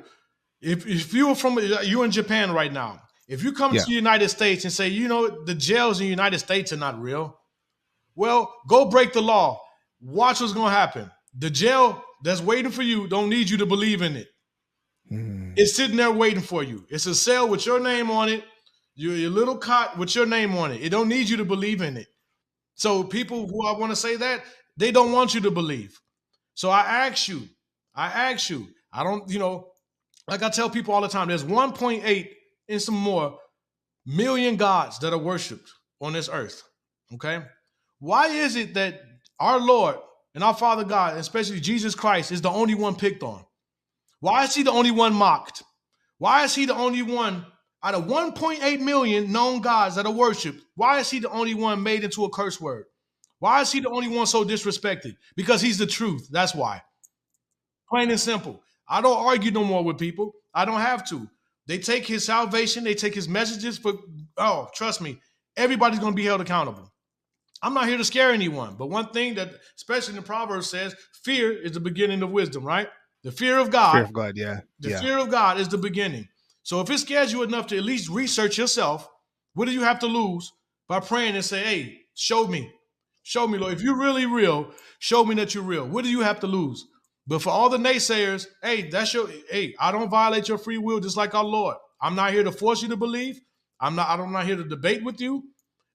if you're in Japan right now, if you come to the United States and say, the jails in the United States are not real, well, go break the law. Watch what's going to happen. The jail that's waiting for you don't need you to believe in it. It's sitting there waiting for you. It's a cell with your name on it, your little cot with your name on it. It don't need you to believe in it. So people who I want to say that, they don't want you to believe. So I ask you, I don't, like I tell people all the time, there's 1.8 and some more million gods that are worshipped on this earth. Okay. Why is it that our Lord and our Father God, especially Jesus Christ, is the only one picked on? Why is he the only one mocked? Why is he the only one out of 1.8 million known gods that are worshipped? Why is he the only one made into a curse word? Why is he the only one so disrespected? Because he's the truth. That's why. Plain and simple. I don't argue no more with people. I don't have to. They take his salvation. They take his messages trust me, everybody's going to be held accountable. I'm not here to scare anyone. But one thing that, especially in the Proverbs says, fear is the beginning of wisdom, right? The fear of God. Fear of God, yeah. The fear of God is the beginning. So if it scares you enough to at least research yourself, what do you have to lose by praying and say, hey, show me. Show me, Lord. If you're really real, show me that you're real. What do you have to lose? But for all the naysayers, I don't violate your free will just like our Lord. I'm not here to force you to believe. I'm not here to debate with you.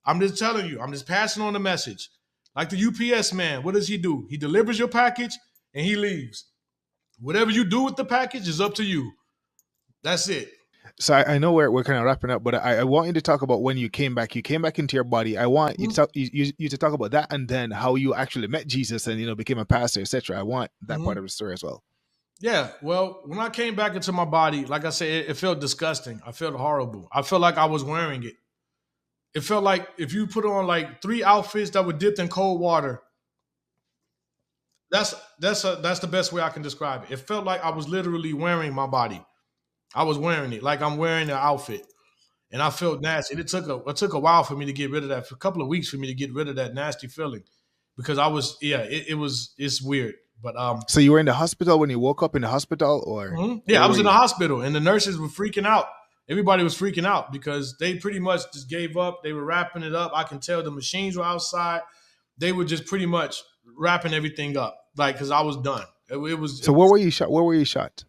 I'm just telling you. I'm just passing on the message. Like the UPS man, what does he do? He delivers your package and he leaves. Whatever you do with the package is up to you. That's it. So I know we're kind of wrapping up, but I want you to talk about when you came back. You came back into your body. I want you to talk about that and then how you actually met Jesus and became a pastor, etc. I want that part of the story as well. Yeah, well, when I came back into my body, like I said, it felt disgusting. I felt horrible. I felt like I was wearing it. It felt like if you put on like 3 outfits that were dipped in cold water. That's the best way I can describe it. It felt like I was literally wearing my body. I was wearing it like I'm wearing an outfit, and I felt nasty. It took a while for me to get rid of that. For a couple of weeks for me to get rid of that nasty feeling, because I was it's weird. But so you were in the hospital when you woke up in the hospital, or I was in the hospital, and the nurses were freaking out. Everybody was freaking out because they pretty much just gave up. They were wrapping it up. I can tell the machines were outside. They were just pretty much wrapping everything up, like because I was done. It was. So where were you shot? Where were you shot?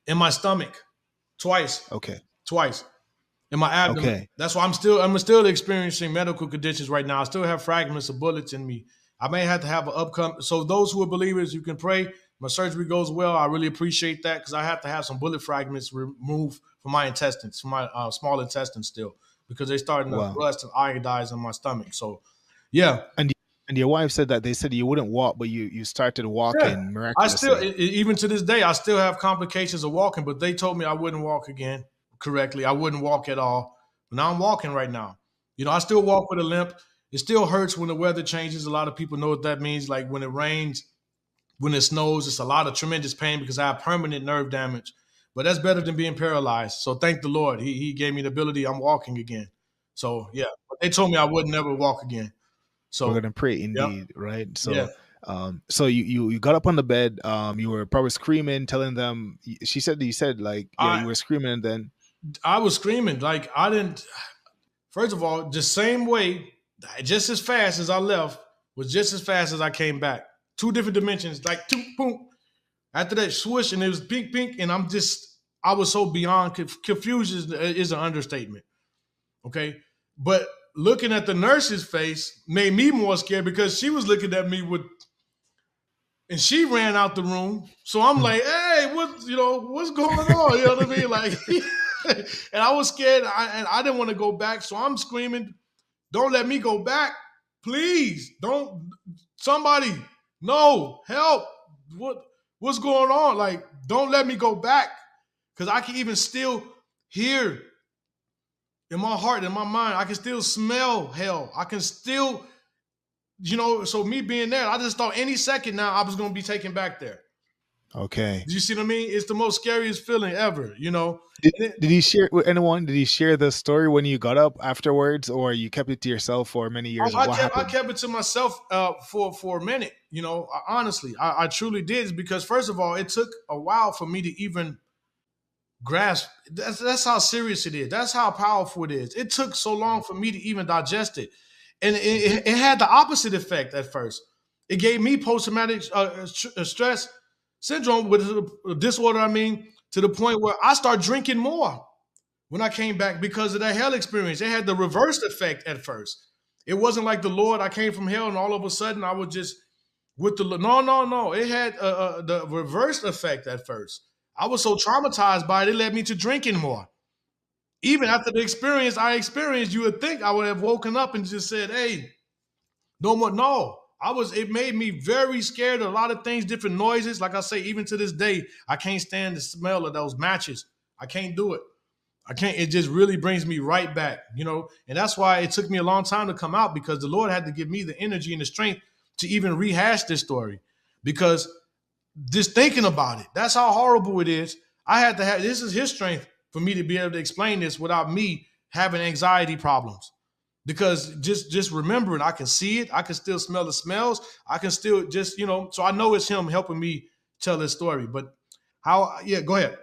In my stomach. Twice. Okay. Twice. In my abdomen. Okay. That's why I'm still experiencing medical conditions right now. I still have fragments of bullets in me. I may have to have an upcoming. So those who are believers, you can pray. My surgery goes well. I really appreciate that because I have to have some bullet fragments removed from my intestines, from my small intestines still, because they're starting to rust and iodize in my stomach. So, yeah. And And your wife said that they said you wouldn't walk, but you started Yeah, walking I still, miraculously. even to this day, I still have complications of walking, but they told me I wouldn't walk again correctly. I wouldn't walk at all. But now I'm walking right now. You know, I still walk with a limp. It still hurts when the weather changes. A lot of people know what that means. Like when it rains, when it snows, it's a lot of tremendous pain because I have permanent nerve damage. But that's better than being paralyzed. So thank the Lord. He gave me the ability. I'm walking again. So yeah, but they told me I would never walk again. We're So gonna pray yep, indeed, right? yeah. So you got up on the bed, you were probably screaming, telling them. She said you said like, yeah, I you were screaming, and then I was screaming like I didn't. First of all, the same way, just as fast as I left was just as fast as I came back. Two different dimensions, like two boom. After that swoosh, and it was pink, pink, and I was so beyond confusion is an understatement. Okay, but looking at the nurse's face made me more scared because she was looking at me with, and she ran out the room. So I'm like, hey, what's going on? You know what I mean? Like, and I was scared, and I didn't want to go back, so I'm screaming, don't let me go back. Please. Don't somebody. No. Help. What's going on? Like, don't let me go back. Cause I can even still hear in my heart, in my mind, I can still smell hell. I can still, so me being there, I just thought any second now I was gonna be taken back there. okay. Do you see what I mean? It's the most scariest feeling ever, Did he share it with anyone? Did he share the story when you got up afterwards, or you kept it to yourself for many years? I What happened? kept it to myself for a minute. Honestly, I truly did because first of all, it took a while for me to even grasp. That's how serious it is. That's how powerful it is. It took so long for me to even digest it, and it had the opposite effect at first. It gave me post traumatic stress syndrome with a disorder. I mean, to the point where I start drinking more when I came back because of that hell experience. It had the reverse effect at first. It wasn't like the Lord, I came from hell and all of a sudden I was just with the no, no, no. It had the reverse effect at first. I was so traumatized by it, it led me to drinking more. Even after the experience I experienced, you would think I would have woken up and just said, hey, no more. No, it made me very scared of a lot of things, different noises. Like I say, even to this day, I can't stand the smell of those matches. I can't do it. I can't, it just really brings me right back, and that's why it took me a long time to come out because the Lord had to give me the energy and the strength to even rehash this story because just thinking about it, that's how horrible it is. I had to have, this is his strength for me to be able to explain this without me having anxiety problems because just remembering, I can see it. I can still smell the smells. I can still just, so I know it's him helping me tell this story, but yeah, go ahead.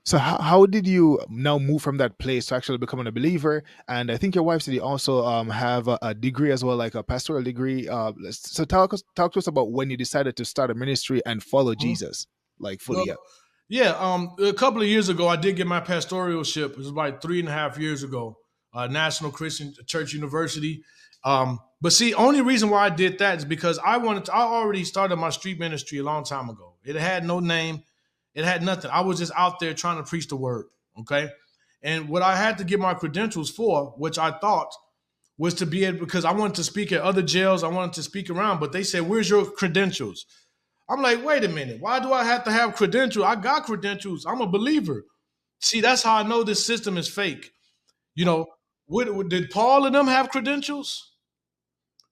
So how did you now move from that place to actually becoming a believer? And I think your wife said you also have a degree as well, like a pastoral degree. So talk to us about when you decided to start a ministry and follow Mhm. Jesus, like fully. Well, Yeah. yeah, a couple of years ago, I did get my pastoralship. It was about 3.5 years ago, National Christian Church University. But see, only reason why I did that is because I already started my street ministry a long time ago. It had no name, it had nothing. I was just out there trying to preach the word. Okay. And what I had to get my credentials for, which I thought was to be able, because I wanted to speak at other jails, I wanted to speak around, but they said, where's your credentials? I'm like, wait a minute. Why do I have to have credentials? I got credentials. I'm a believer. See, that's how I know this system is fake. You know, did Paul and them have credentials?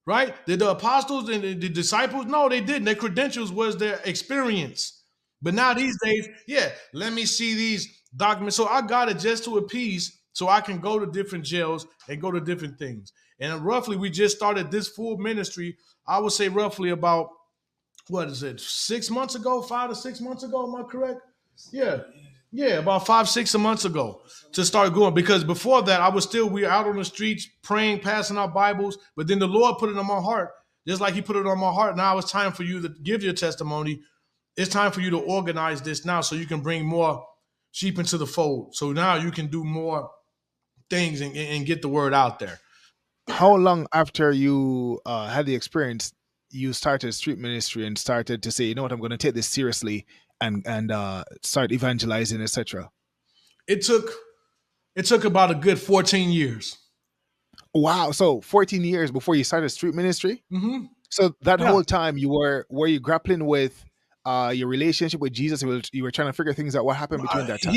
Right? Did the apostles and the disciples? No, they didn't. Their credentials was their experience. But now these days, yeah, let me see these documents. So I got it just to appease so I can go to different jails and go to different things. And roughly, we just started this full ministry. I would say roughly about what is it, 6 months ago, 5 to 6 months ago? Am I correct? Yeah. Yeah, about 5, 6 months ago to start going. Because before that, we were out on the streets praying, passing out Bibles. But then the Lord put it on my heart, just like He put it on my heart. Now it's time for you to give your testimony. It's time for you to organize this now so you can bring more sheep into the fold. So now you can do more things and get the word out there. How long after you had the experience you started street ministry and started to say, you know what, I'm going to take this seriously and start evangelizing, etc.? It took about a good 14 years. Wow. So 14 years before you started street ministry? Mm-hmm. So that Yeah. whole time were you grappling with your relationship with Jesus? You were trying to figure things out. What happened between that time?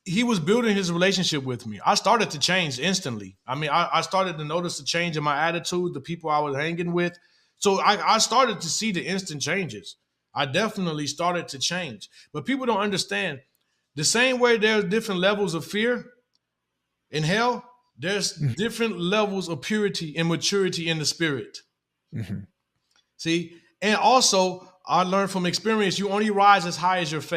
He was building his relationship with me. I started to change instantly. I mean, I started to notice the change in my attitude, the people I was hanging with. So I started to see the instant changes. I definitely started to change. But people don't understand. The same way there's different levels of fear in hell, there's different levels of purity and maturity in the spirit. Mm-hmm. See? And also, I learned from experience, you only rise as high as your faith.